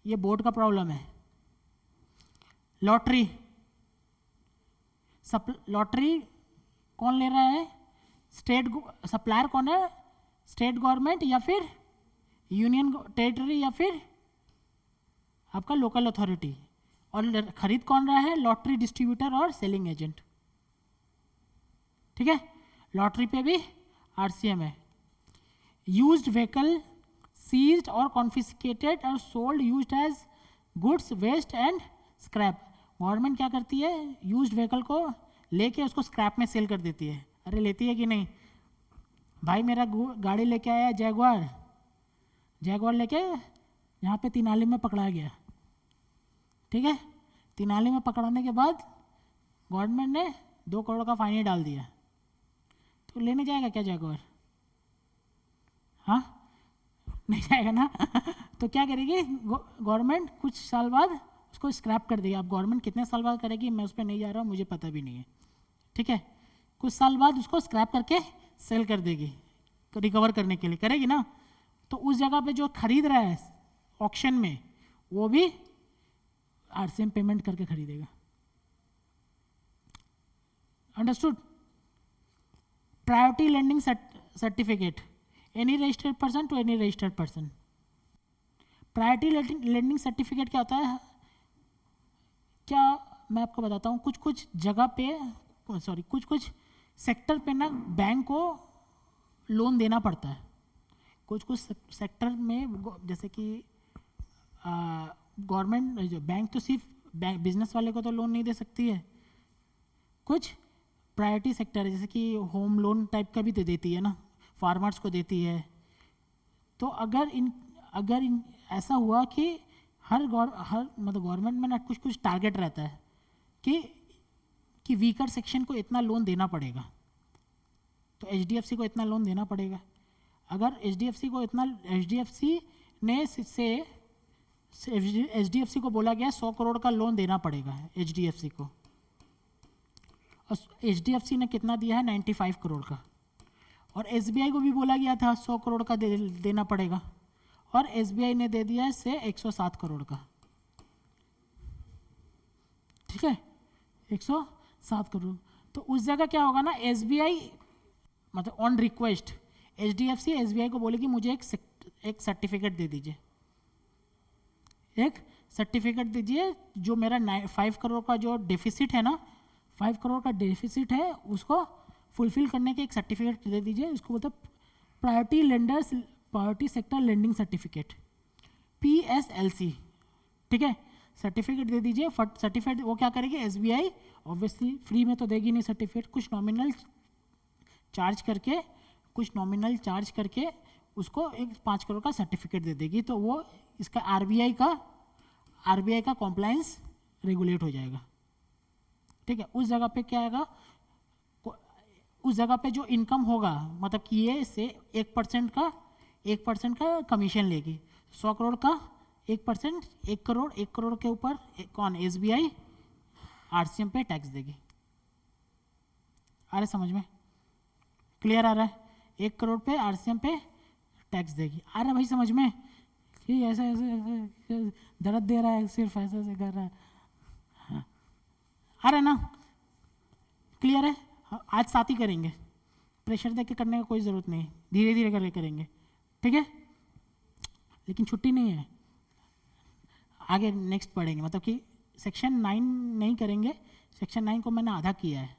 ये बोर्ड का प्रॉब्लम है। लॉटरी कौन ले रहा है, सप्लायर कौन है, स्टेट गवर्नमेंट या फिर यूनियन टेरिटरी या फिर आपका लोकल अथॉरिटी। और खरीद कौन रहा है? लॉटरी डिस्ट्रीब्यूटर और सेलिंग एजेंट। ठीक है, लॉटरी पे भी आरसीएम है। यूज्ड व्हीकल सीज्ड और कॉन्फिस्केटेड और sold used as goods waste and scrap. Government क्या करती है? यूज्ड व्हीकल को लेके उसको स्क्रैप में सेल कर देती है। अरे लेती है कि नहीं? भाई मेरा गाड़ी लेके आया जैगवार, जैगवार लेके यहाँ पे तिनाली में पकड़ा गया। ठीक है, तिनाली में पकड़ाने के बाद गवर्नमेंट ने 2 करोड़ का फाइन ही डाल दिया, तो लेने जाएगा क्या जैगवार? हाँ, नहीं जाएगा ना। तो क्या करेगी गवर्नमेंट? कुछ साल बाद उसको स्क्रैप कर देगी। अब गवर्नमेंट कितने साल बाद करेगी मैं उस पर नहीं जा रहा हूँ, मुझे पता भी नहीं है। ठीक है, कुछ साल बाद उसको स्क्रैप करके सेल कर देगी, रिकवर करने के लिए करेगी ना। तो उस जगह पे जो खरीद रहा है ऑक्शन में, वो भी आरसीएम पेमेंट करके खरीदेगा। Understood? Priority lending certificate, any registered person to any registered person. Priority lending certificate क्या होता है? क्या मैं आपको बताता हूँ। कुछ कुछ जगह पे, सॉरी, कुछ कुछ सेक्टर पे ना बैंक को लोन देना पड़ता है। कुछ कुछ सेक्टर में जैसे कि गवर्नमेंट जो बैंक तो सिर्फ बिजनेस वाले को तो लोन नहीं दे सकती है। कुछ प्रायोरिटी सेक्टर है जैसे कि होम लोन टाइप का भी दे देती है ना, फार्मर्स को देती है। तो अगर इन ऐसा हुआ कि हर मतलब गवर्नमेंट में ना कुछ कुछ टारगेट रहता है कि वीकर सेक्शन को इतना लोन देना पड़ेगा, तो एचडीएफसी को इतना लोन देना पड़ेगा। अगर एचडीएफसी को बोला गया 100 करोड़ का लोन देना पड़ेगा एचडीएफसी को, और एचडीएफसी ने कितना दिया है? 95 करोड़ का। और एसबीआई को भी बोला गया था 100 करोड़ का देना पड़ेगा, और एसबीआई ने दे दिया है से 107 करोड़ का। ठीक है, 107 करोड़। तो उस जगह क्या होगा ना, एसबीआई मतलब ऑन रिक्वेस्ट एचडीएफसी एसबीआई को बोलेगी मुझे एक सर्टिफिकेट दे दीजिए, एक सर्टिफिकेट दीजिए जो मेरा 5 करोड़ का जो डेफिसिट है ना, 5 करोड़ का डेफिसिट है उसको फुलफिल करने के एक सर्टिफिकेट दे दीजिए। उसको बोलते priority sector lending certificate, PSLC। ठीक है, सर्टिफिकेट दे दीजिए। सर्टिफिकेट वो क्या करेगी? एसबीआई ऑब्वियसली फ्री में तो देगी नहीं सर्टिफिकेट, कुछ नॉमिनल चार्ज करके उसको एक 5 करोड़ का सर्टिफिकेट दे देगी। तो वो इसका आरबीआई का कॉम्प्लायंस रेगुलेट हो जाएगा। ठीक है, उस जगह पे क्या आएगा? उस जगह पे जो इनकम होगा, मतलब कि ये से 1% का कमीशन लेगी। 100 करोड़ का 1%, 1 करोड़ के ऊपर कौन? एसबीआई आरसीएम पे टैक्स देगी। आ रहा समझ में? क्लियर आ रहा है? 1 करोड़ पे आरसीएम पे टैक्स देगी। आ रहा भाई समझ में? कि ऐसे दर्द दे रहा है, सिर्फ ऐसे कर रहा है। हाँ, आ रहा है ना? क्लियर है? आज साथ ही करेंगे, प्रेशर दे के करने का कोई ज़रूरत नहीं, धीरे धीरे करके करेंगे। ठीक है, लेकिन छुट्टी नहीं है, आगे नेक्स्ट पढ़ेंगे। मतलब कि सेक्शन 9 नहीं करेंगे, सेक्शन 9 को मैंने आधा किया है।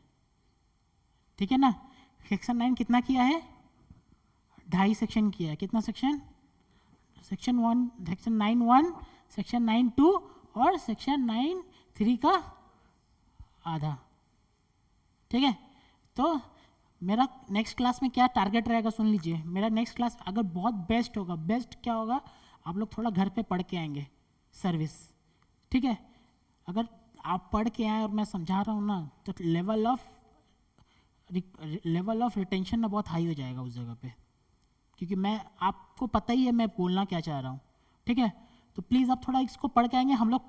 ठीक है ना? सेक्शन 9 कितना किया है? 2.5 सेक्शन किया है। कितना सेक्शन? सेक्शन 9(1), सेक्शन 9(2) और सेक्शन 9(3) का आधा। ठीक है, तो मेरा नेक्स्ट क्लास में क्या टारगेट रहेगा सुन लीजिए। मेरा नेक्स्ट क्लास अगर बहुत बेस्ट होगा, बेस्ट क्या होगा, आप लोग थोड़ा घर पे पढ़ के आएंगे सर्विस। ठीक है, अगर आप पढ़ के आए और मैं समझा रहा हूँ ना, तो लेवल ऑफ रिटेंशन ना बहुत हाई हो जाएगा उस जगह पे, क्योंकि मैं आपको पता ही है मैं बोलना क्या चाह रहा हूँ। ठीक है, तो प्लीज़ आप थोड़ा इसको पढ़ के आएंगे। हम लोग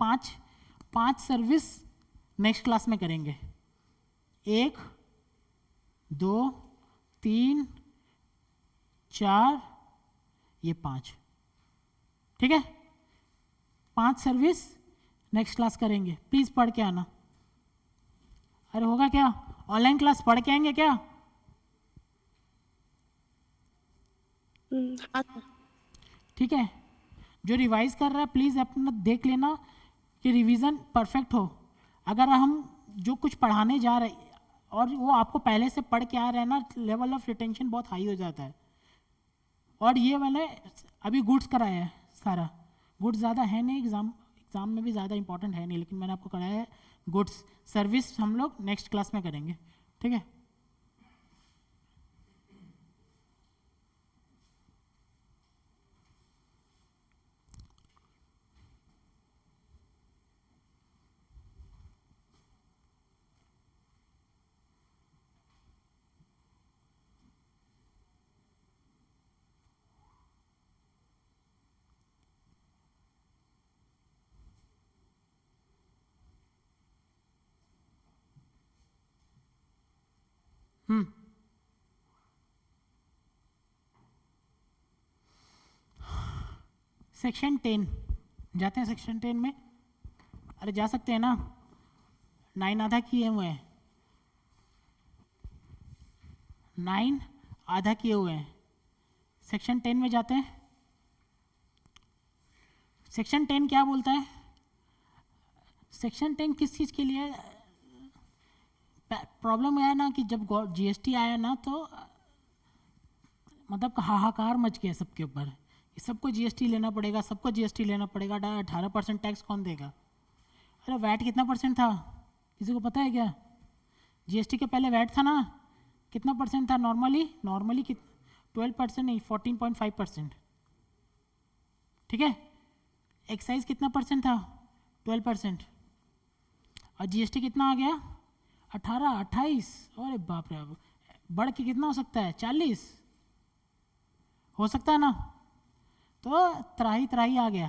पाँच सर्विस नेक्स्ट क्लास में करेंगे। 1, 2, 3, 4, ये 5। ठीक है, 5 सर्विस नेक्स्ट क्लास करेंगे। प्लीज़ पढ़ के आना। अरे होगा क्या? ऑनलाइन क्लास पढ़ के आएंगे क्या? हाँ सर। ठीक है, जो रिवाइज कर रहा है प्लीज़ अपना देख लेना कि रिवीजन परफेक्ट हो। अगर हम जो कुछ पढ़ाने जा रहे और वो आपको पहले से पढ़ के आ रहे हैं ना, लेवल ऑफ रिटेंशन बहुत हाई हो जाता है। और ये मैंने अभी गुड्स कराया है सारा, गुड्स ज़्यादा है नहीं, एग्ज़ाम में भी ज़्यादा इंपॉर्टेंट है नहीं, लेकिन मैंने आपको कराया है गुड्स। सर्विस हम लोग नेक्स्ट क्लास में करेंगे, ठीक है। सेक्शन 10 जाते हैं, सेक्शन 10 में, अरे जा सकते हैं ना, 9 आधा किए हुए हैं, 9 आधा किए हुए हैं, सेक्शन 10 में जाते हैं। सेक्शन 10 क्या बोलता है? सेक्शन 10 किस चीज़ के लिए? प्रॉब्लम है ना कि जब जीएसटी आया ना तो मतलब हाहाकार मच गया सबके ऊपर, सबको जीएसटी लेना पड़ेगा, सबको जीएसटी लेना पड़ेगा, 18% टैक्स कौन देगा? अरे वैट कितना परसेंट था, किसी को पता है क्या? जीएसटी के पहले वैट था ना, कितना परसेंट था? नॉर्मली 12% नहीं, 14.5%, ठीक है। एक्साइज कितना परसेंट था? 12%। और जीएसटी कितना आ गया? 28। अरे बाप रे, बढ़ के कितना हो सकता है? 40 हो सकता है ना। तो त्राही त्राही आ गया,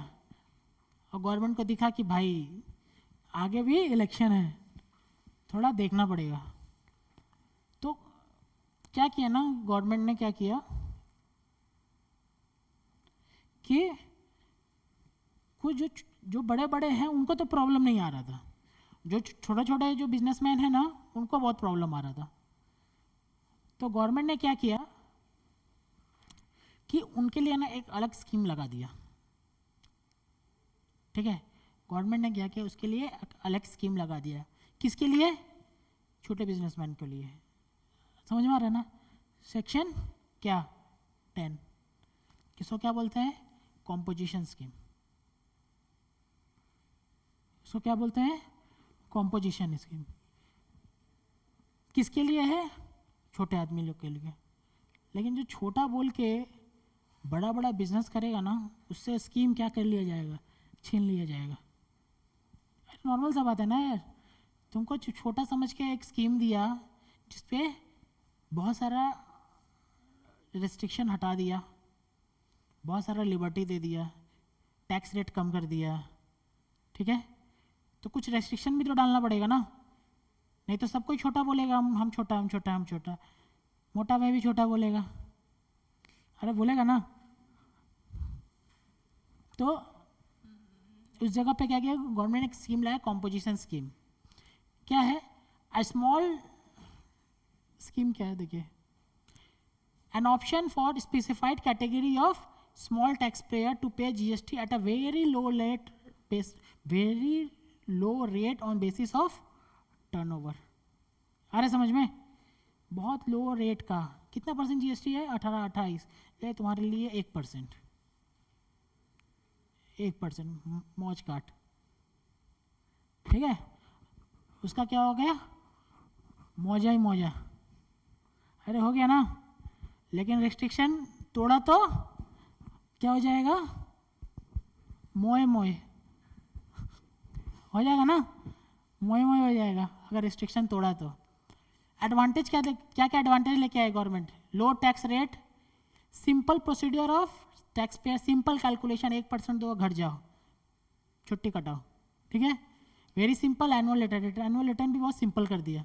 और गवर्नमेंट को दिखा कि भाई आगे भी इलेक्शन है, थोड़ा देखना पड़ेगा। तो क्या किया ना गवर्नमेंट ने, क्या किया कि कुछ जो बड़े बड़े हैं उनको तो प्रॉब्लम नहीं आ रहा था, जो छोटे छोटे जो बिजनेसमैन हैं ना उनको बहुत प्रॉब्लम आ रहा था। तो गवर्नमेंट ने क्या किया कि उनके लिए ना एक अलग स्कीम लगा दिया, ठीक है। गवर्नमेंट ने क्या किया, उसके लिए एक अलग स्कीम लगा दिया। किसके लिए? छोटे बिजनेसमैन के लिए। समझ में आ रहा है ना? सेक्शन क्या 10 किसको क्या बोलते हैं? Composition scheme. इसको क्या बोलते हैं? Composition scheme. किसके लिए है? छोटे आदमी लोग के लिए। लेकिन जो छोटा बोल के बड़ा बड़ा बिजनेस करेगा ना, उससे स्कीम क्या कर लिया जाएगा? छीन लिया जाएगा। नॉर्मल सा बात है ना यार, तुमको छोटा समझ के एक स्कीम दिया जिसपे बहुत सारा रिस्ट्रिक्शन हटा दिया, बहुत सारा लिबर्टी दे दिया, टैक्स रेट कम कर दिया, ठीक है। तो कुछ रेस्ट्रिक्शन भी तो डालना पड़ेगा ना, नहीं तो सब कोई छोटा बोलेगा, हम छोटा हम छोटा हम छोटा, मोटा भाई भी छोटा बोलेगा, अरे बोलेगा ना। तो उस जगह पे क्या किया गवर्नमेंट ने? एक स्कीम लाया, कॉम्पोजिशन स्कीम। क्या है? अ स्मॉल स्कीम क्या है देखिए, an option for specified category of small tax payer to pay GST at a very low rate on basis of turnover. आ रहा समझ में? बहुत लो रेट का। कितना परसेंट जीएसटी है? 28। ये तुम्हारे लिए 1%, 1% मौज काट, ठीक है। उसका क्या हो गया? मौजा ही मौजा, अरे हो गया ना। लेकिन रिस्ट्रिक्शन तोड़ा तो क्या हो जाएगा? मोए मोए हो जाएगा ना, मोए मोए हो जाएगा अगर रिस्ट्रिक्शन तोड़ा तो। एडवांटेज क्या क्या क्या एडवांटेज लेके आए government? Low tax rate, simple procedure of tax payer, simple calculation, 1% दो घट जाओ, छुट्टी कटाओ, ठीक है। Very simple annual return, annual return भी बहुत सिंपल कर दिया।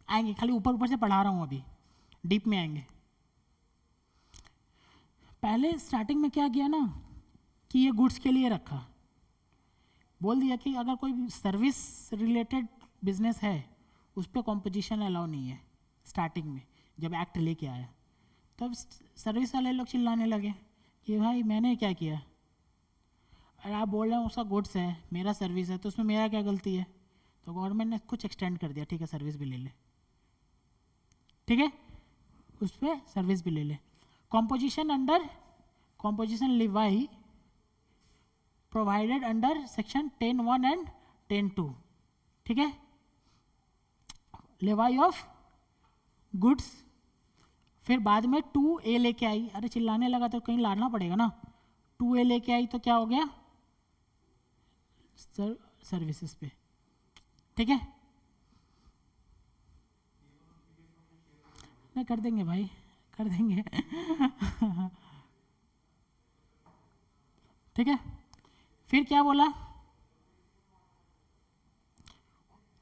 आएंगे, खाली ऊपर ऊपर से पढ़ा रहा हूँ, अभी डीप में आएंगे। पहले स्टार्टिंग में क्या किया ना कि ये गुड्स के लिए रखा, बोल दिया कि अगर कोई सर्विस रिलेटेड बिजनेस है उस पर कॉम्पोजिशन अलाउ नहीं है। स्टार्टिंग में जब एक्ट लेके आया तो अब सर्विस वाले लोग चिल्लाने लगे कि भाई मैंने क्या किया, और आप बोल रहे हैं उसका गुड्स है, मेरा सर्विस है, तो उसमें मेरा क्या गलती है। तो गवर्नमेंट ने कुछ एक्सटेंड कर दिया, ठीक है सर्विस भी ले ले, ठीक है उस पर सर्विस भी ले ले। Composition under composition Levi provided under section 10(1) and 10(2), ठीक है। लेवाई ऑफ गुड्स, फिर बाद में 2A लेके आई, अरे चिल्लाने लगा तो कहीं लाना पड़ेगा ना, 2A लेके आई तो क्या हो गया सर्विसेज पे, ठीक है। नहीं कर देंगे भाई, कर देंगे ठीक है। फिर क्या बोला,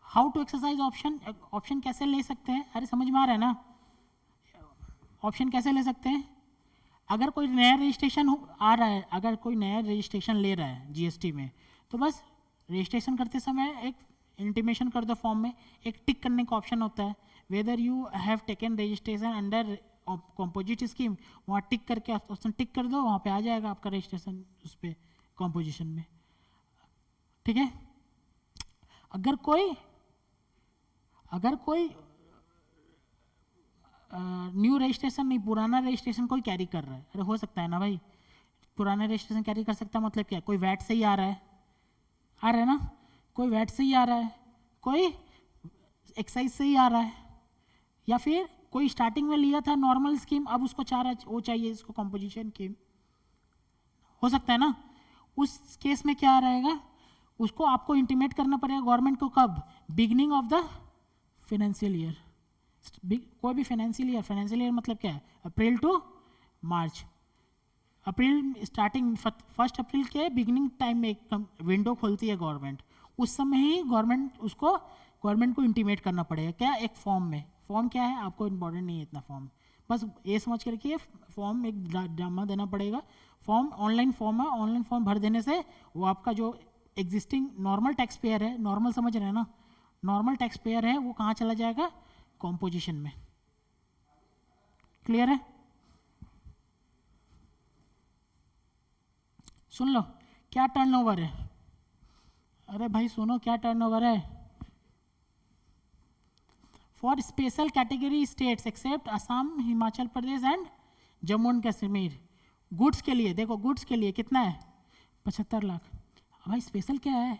how to exercise option, option कैसे ले सकते हैं, अरे समझ में आ रहा है ना, ऑप्शन कैसे ले सकते हैं। अगर कोई नया रजिस्ट्रेशन आ रहा है, अगर कोई नया रजिस्ट्रेशन ले रहा है जीएसटी में, तो बस रजिस्ट्रेशन करते समय एक इंटीमेशन कर दो फॉर्म में, एक टिक करने का ऑप्शन होता है, whether you have taken registration under composite scheme, वहाँ टिक करके ऑप्शन टिक कर दो, वहाँ पे आ जाएगा आपका रजिस्ट्रेशन उस पर कॉम्पोजिशन में, ठीक है। अगर कोई न्यू रजिस्ट्रेशन नहीं, पुराना रजिस्ट्रेशन कोई कैरी कर रहा है, अरे हो सकता है ना भाई, पुराना रजिस्ट्रेशन कैरी कर सकता है, मतलब क्या, कोई वैट से ही आ रहा है ना, कोई वैट से ही आ रहा है, कोई एक्साइज से ही आ रहा है, या फिर कोई स्टार्टिंग में लिया था नॉर्मल स्कीम, अब उसको चाह रहा है वो चाहिए इसको कॉम्पोजिशन स्कीम, हो सकता है ना। उस केस में क्या रहेगा, उसको आपको इंटीमेट करना पड़ेगा गवर्नमेंट को, कब, beginning of the financial year, कोई भी फाइनेंशियल ईयर मतलब क्या है, अप्रैल टू मार्च, अप्रैल स्टार्टिंग 1 अप्रैल के बिगिनिंग टाइम में एक विंडो खोलती है गवर्नमेंट, उस समय ही गवर्नमेंट को इंटीमेट करना पड़ेगा, क्या, एक फॉर्म में। फॉर्म क्या है आपको इंपॉर्टेंट नहीं है इतना फॉर्म, बस ये समझ कर रखिए फॉर्म एक जमा देना पड़ेगा, फॉर्म ऑनलाइन फॉर्म है, ऑनलाइन फॉर्म भर देने से वो आपका जो एग्जिस्टिंग नॉर्मल टैक्स पेयर है, नॉर्मल समझ रहे हैं ना, नॉर्मल टैक्स पेयर है वो कहाँ चला जाएगा, कॉम्पोजिशन में, क्लियर है। सुन लो क्या टर्नओवर है, अरे भाई सुनो क्या टर्नओवर है, for special category states except Assam, Himachal Pradesh and Jammu and Kashmir, goods के लिए, देखो गुड्स के लिए कितना है 75 लाख, भाई स्पेशल क्या है,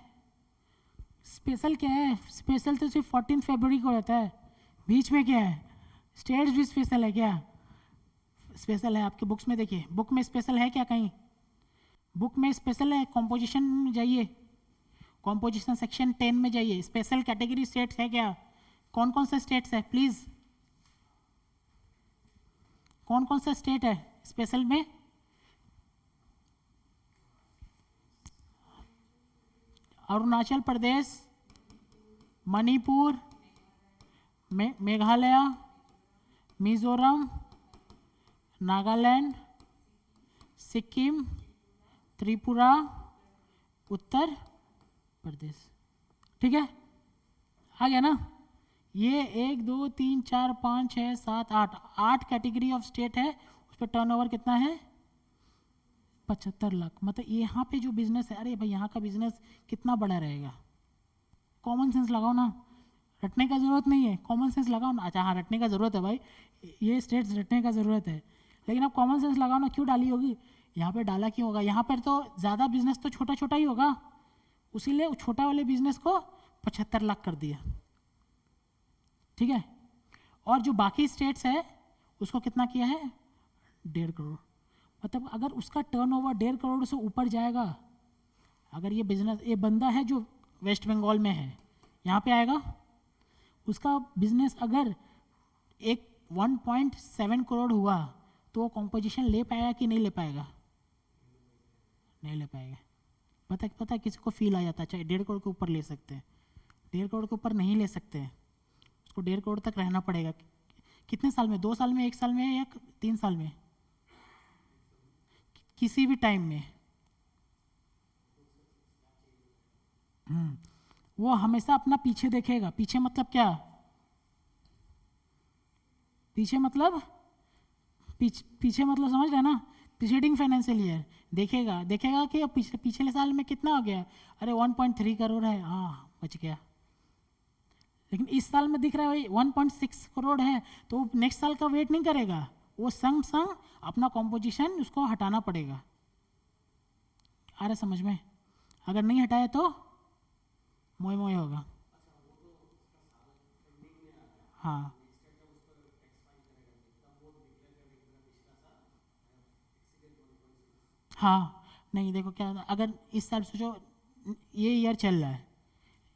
स्पेशल तो सिर्फ 14 फरवरी को रहता है, बीच में क्या है, स्टेट्स भी स्पेशल है क्या, स्पेशल है, आपके बुक्स में देखिए, बुक में स्पेशल है क्या, कहीं बुक में स्पेशल है, कॉम्पोजिशन में जाइए, कॉम्पोजिशन सेक्शन 10 में जाइए, स्पेशल कैटेगरी स्टेट्स है क्या, कौन कौन से स्टेट्स है प्लीज, कौन कौन सा स्टेट है स्पेशल में, अरुणाचल प्रदेश, मणिपुर, मेघालय, मिजोरम, नागालैंड, सिक्किम, त्रिपुरा, उत्तर प्रदेश, ठीक है, आ गया ना। ये 1 2 3 4 5 6 7 8 कैटेगरी ऑफ स्टेट है, उस पर टर्नओवर कितना है 75 लाख, मतलब यहाँ पे जो बिजनेस है, अरे भाई यहाँ का बिजनेस कितना बड़ा रहेगा, कॉमन सेंस लगाओ ना, रटने का ज़रूरत नहीं है, कॉमन सेंस लगाओ ना, अच्छा हाँ रटने का ज़रूरत है भाई, ये स्टेट्स रटने का ज़रूरत है, लेकिन अब कॉमन सेंस लगाओ ना, क्यों डाली होगी यहाँ पे, डाला क्यों होगा, यहाँ पर तो ज़्यादा बिजनेस तो छोटा छोटा ही होगा, उसीलिए छोटा वाले बिजनेस को 75 लाख कर दिया, ठीक है। और जो बाकी स्टेट्स है उसको कितना किया है 1.5 करोड़, मतलब अगर उसका टर्नओवर 1.5 करोड़ से ऊपर जाएगा, अगर ये बिजनेस, ये बंदा है जो वेस्ट बंगाल में है, यहाँ पे आएगा, उसका बिजनेस अगर 1.7 करोड़ हुआ तो वो कॉम्पोजिशन ले पाएगा कि नहीं ले पाएगा, नहीं ले पाएगा, पता किसी को फील आ जाता है, चाहे 1.5 करोड़ के ऊपर ले सकते हैं, 1.5 करोड़ के ऊपर नहीं ले सकते हैं, उसको 1.5 करोड़ तक रहना पड़ेगा, कितने साल में, 2 साल में, 1 साल में या 3 साल में, किसी भी टाइम में, वो हमेशा अपना पीछे देखेगा, पीछे मतलब क्या, पीछे मतलब पीछे मतलब समझ रहे हैं ना, प्रीसीडिंग फाइनेंशियल ईयर देखेगा कि अब पिछले साल में कितना हो गया, अरे 1.3 करोड़ है, हाँ बच गया। लेकिन इस साल में दिख रहा है भाई 1.6 करोड़ है, तो नेक्स्ट साल का वेट नहीं करेगा, वो संग संग अपना कॉम्पोजिशन उसको हटाना पड़ेगा। आ रहा समझ में? अगर नहीं हटाया तो मोए मोए होगा। हाँ हाँ, नहीं देखो क्या होता है, अगर इस साल सोचो ये ईयर चल रहा है,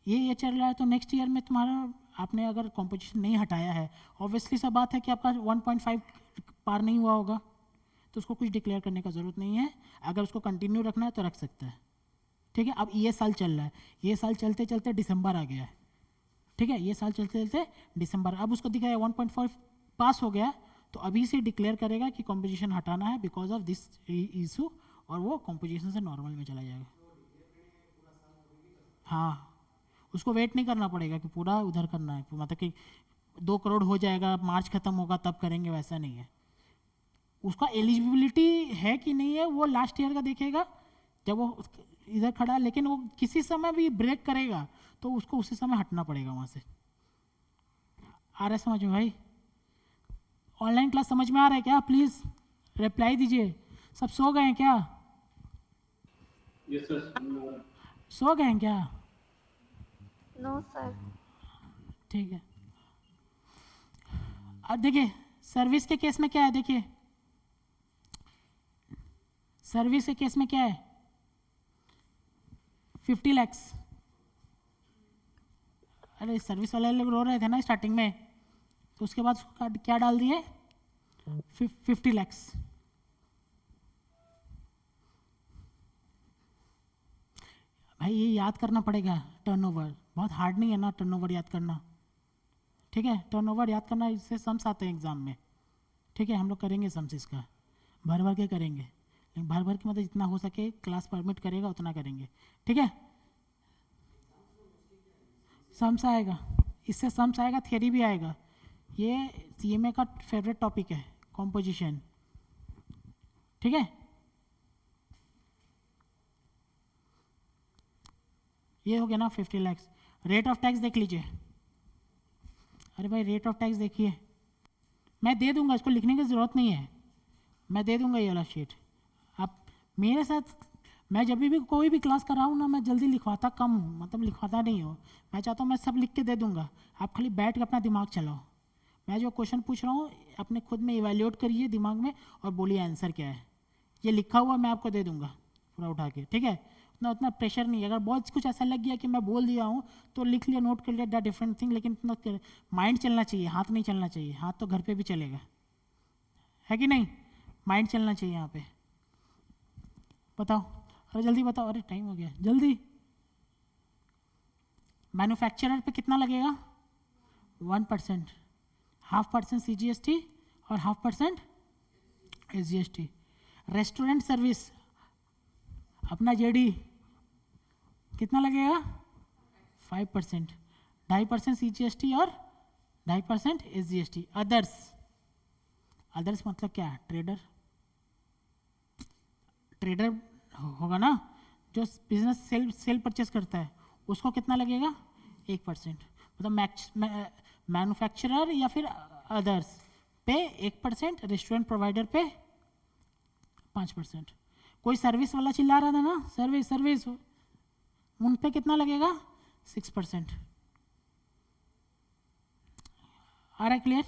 ये ईयर चल रहा है, तो नेक्स्ट ईयर में तुम्हारा आपने अगर कॉम्पोजिशन नहीं हटाया है, ऑब्वियसली सा बात है कि आपका 1.5 पार नहीं हुआ होगा, तो उसको कुछ डिक्लेयर करने का ज़रूरत नहीं है। अगर उसको कंटिन्यू रखना है तो रख सकता है, ठीक है। अब ये साल चल रहा है, ये साल चलते चलते दिसंबर आ गया है, ठीक है, ये साल चलते चलते दिसंबर, अब उसको दिखा है 1.5 पास हो गया, तो अभी से डिक्लेयर करेगा कि कॉम्पोजिशन हटाना है बिकॉज ऑफ दिस इशू, और वो कॉम्पोजिशन से नॉर्मल में चला जाएगा। हाँ, उसको वेट नहीं करना पड़ेगा कि पूरा उधर करना है, मतलब कि 2 करोड़ हो जाएगा मार्च खत्म होगा तब करेंगे, वैसा नहीं है। उसका एलिजिबिलिटी है कि नहीं है वो लास्ट ईयर का देखेगा जब वो इधर खड़ा है, लेकिन वो किसी समय भी ब्रेक करेगा तो उसको उसी समय हटना पड़ेगा वहाँ से। आ रहा है समझ में भाई? ऑनलाइन क्लास समझ में आ रहा है क्या? प्लीज़ रिप्लाई दीजिए। सब सो गए हैं क्या? Yes sir. सो गए हैं क्या? No, sir. ठीक है। अब देखिए सर्विस के केस में क्या है, देखिए सर्विस के केस में क्या है, 50 लैक्स। अरे सर्विस वाले लोग रो रहे थे ना स्टार्टिंग में, तो उसके बाद उसको क्या डाल दिए, 50 लैक्स। भाई ये याद करना पड़ेगा, टर्नओवर बहुत हार्ड नहीं है ना, टर्नओवर याद करना, ठीक है। टर्नओवर याद करना, इससे सम्स आते हैं एग्जाम में, ठीक है। हम लोग करेंगे सम्स इसका, भर भर के करेंगे, लेकिन भर भर के मतलब जितना हो सके क्लास परमिट करेगा उतना करेंगे, ठीक है। सम्स आएगा, इससे सम्स आएगा, थियरी भी आएगा। ये सीएमए का फेवरेट टॉपिक है, कॉम्पोजिशन, ठीक है। ये हो गया ना 50 लैक्स। रेट ऑफ टैक्स देख लीजिए। अरे भाई रेट ऑफ टैक्स देखिए, मैं दे दूंगा, इसको लिखने की ज़रूरत नहीं है, मैं दे दूंगा ये वाला शीट। आप मेरे साथ, मैं जब भी कोई भी क्लास कराऊँ ना, मैं जल्दी लिखवाता कम हूँ, मतलब लिखवाता नहीं हूँ। मैं चाहता हूँ मैं सब लिख के दे दूंगा, आप खाली बैठ के अपना दिमाग चलाओ। मैं जो क्वेश्चन पूछ रहा हूँ अपने खुद में इवेल्यूएट करिए दिमाग में और बोलिए आंसर क्या है। ये लिखा हुआ मैं आपको दे दूंगा पूरा उठा के, ठीक है। उतना प्रेशर नहीं है, अगर बहुत कुछ ऐसा लग गया कि मैं बोल दिया हूँ तो लिख लिया, नोट कर लिया, दैट डिफरेंट थिंग, लेकिन इतना माइंड चलना चाहिए, हाथ नहीं चलना चाहिए। हाथ तो घर पे भी चलेगा, है कि नहीं? माइंड चलना चाहिए यहाँ पे। बताओ, अरे जल्दी बताओ, अरे टाइम हो गया, जल्दी। मैन्युफैक्चरर पे कितना लगेगा? 1%, 0.5% CGST और 0.5% SGST। रेस्टोरेंट सर्विस अपना जेडी कितना लगेगा? 5%, 2.5% CGST और 2.5% SGST। अदर्स, अदर्स मतलब क्या? ट्रेडर, ट्रेडर होगा ना जो बिजनेस सेल परचेस करता है, उसको कितना लगेगा? 1%। मतलब मैन्युफैक्चरर या फिर अदर्स पे 1%, रेस्टोरेंट प्रोवाइडर पे 5%। कोई सर्विस वाला चिल्ला रहा था ना, सर्विस सर्विस, उन पे कितना लगेगा? 6%। आ रहा है क्लियर?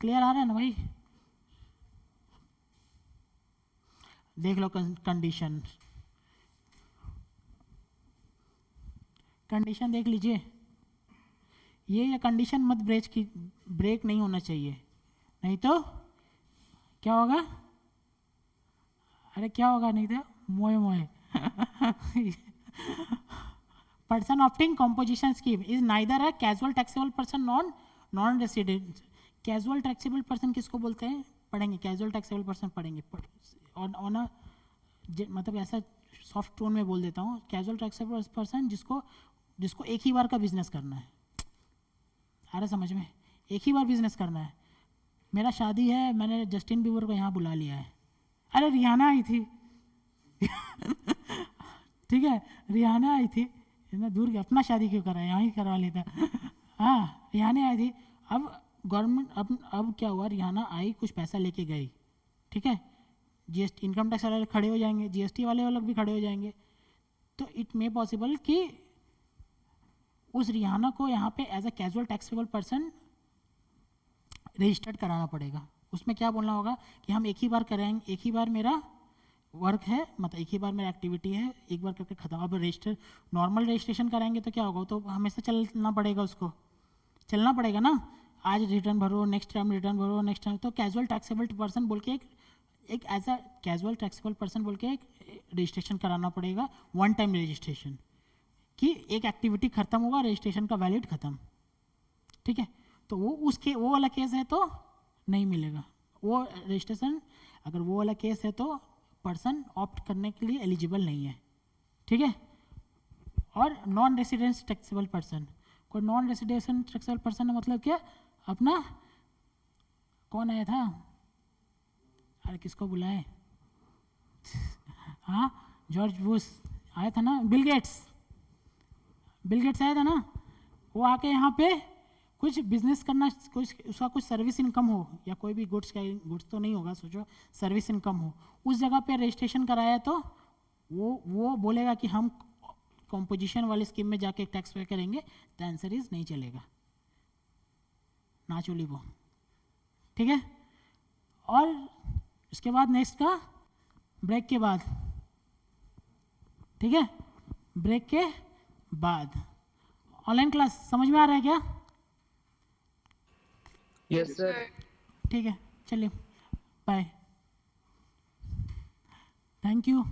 क्लियर आ रहा है ना भाई? देख लो कंडीशन, कंडीशन देख लीजिए। ये कंडीशन मत ब्रेक नहीं होना चाहिए, नहीं तो क्या होगा? अरे क्या होगा? नहीं तो मोए मोए। Person opting composition scheme is neither a casual taxable person non resident. Casual taxable person किसको बोलते हैं? पढ़ेंगे, कैजुअल टैक्सेबल पर्सन पढ़ेंगे। ऑन अ मतलब ऐसा सॉफ्ट टोन में बोल देता हूँ, कैजुअल टैक्सेबल पर्सन जिसको एक ही बार का बिजनेस करना है। आ रहा समझ में? एक ही बार बिजनेस करना है, मेरा शादी है, मैंने जस्टिन बीबर को यहाँ बुला लिया है। अरे रिहाना आई थी ठीक है, रिहाना आई थी, इतना दूर की अपना शादी क्यों करा, यहाँ ही करवा लेता हाँ, रिहाना आई थी। अब गवर्नमेंट अब क्या हुआ, रिहाना आई, कुछ पैसा लेके गई, ठीक है, जीएसटी इनकम टैक्स वाले खड़े हो जाएंगे, जीएसटी वाले लोग भी खड़े हो जाएंगे, तो इट मे पॉसिबल कि उस रिहाना को यहाँ पे as a casual taxable person registered कराना पड़ेगा। उसमें क्या बोलना होगा कि हम एक ही बार करेंगे, एक ही बार मेरा वर्क है, मतलब एक ही बार मेरा एक्टिविटी है, एक बार करके खत्म। अब रजिस्टर नॉर्मल रजिस्ट्रेशन कराएंगे तो क्या होगा, तो हमेशा चलना पड़ेगा, उसको चलना पड़ेगा ना, आज रिटर्न भरो, नेक्स्ट टाइम रिटर्न भरो, नेक्स्ट टाइम। तो कैजुअल टैक्सेबल पर्सन बोल के एक as a casual taxable person बोल के एक रजिस्ट्रेशन कराना पड़ेगा, वन टाइम रजिस्ट्रेशन, कि एक एक्टिविटी खत्म होगा, रजिस्ट्रेशन का वैलिड खत्म, ठीक है। तो वो वाला केस है तो नहीं मिलेगा वो रजिस्ट्रेशन। अगर वो वाला केस है तो पर्सन ऑप्ट करने के लिए एलिजिबल नहीं है, ठीक है। और नॉन रेसिडेंस टैक्सेबल पर्सन, कोई नॉन रेसिडेंस टैक्सेबल पर्सन है मतलब क्या, अपना कौन आया था, अरे किसको बुलाए हाँ, जॉर्ज बुश आया था ना, बिल गेट्स आया था ना, वो आके यहाँ पे कुछ बिजनेस करना, कुछ उसका कुछ सर्विस इनकम हो, या कोई भी गुड्स तो नहीं होगा, सोचो सर्विस इनकम हो, उस जगह पे रजिस्ट्रेशन कराया तो वो बोलेगा कि हम कॉम्पोजिशन वाली स्कीम में जाके टैक्स पे करेंगे, द आंसर इज नहीं चलेगा, ना चली वो, ठीक है। और इसके बाद नेक्स्ट का ब्रेक के बाद, ठीक है, ब्रेक के बाद ऑनलाइन क्लास समझ में आ रहा है क्या? Yes sir. ठीक है, चलिए बाय, थैंक यू।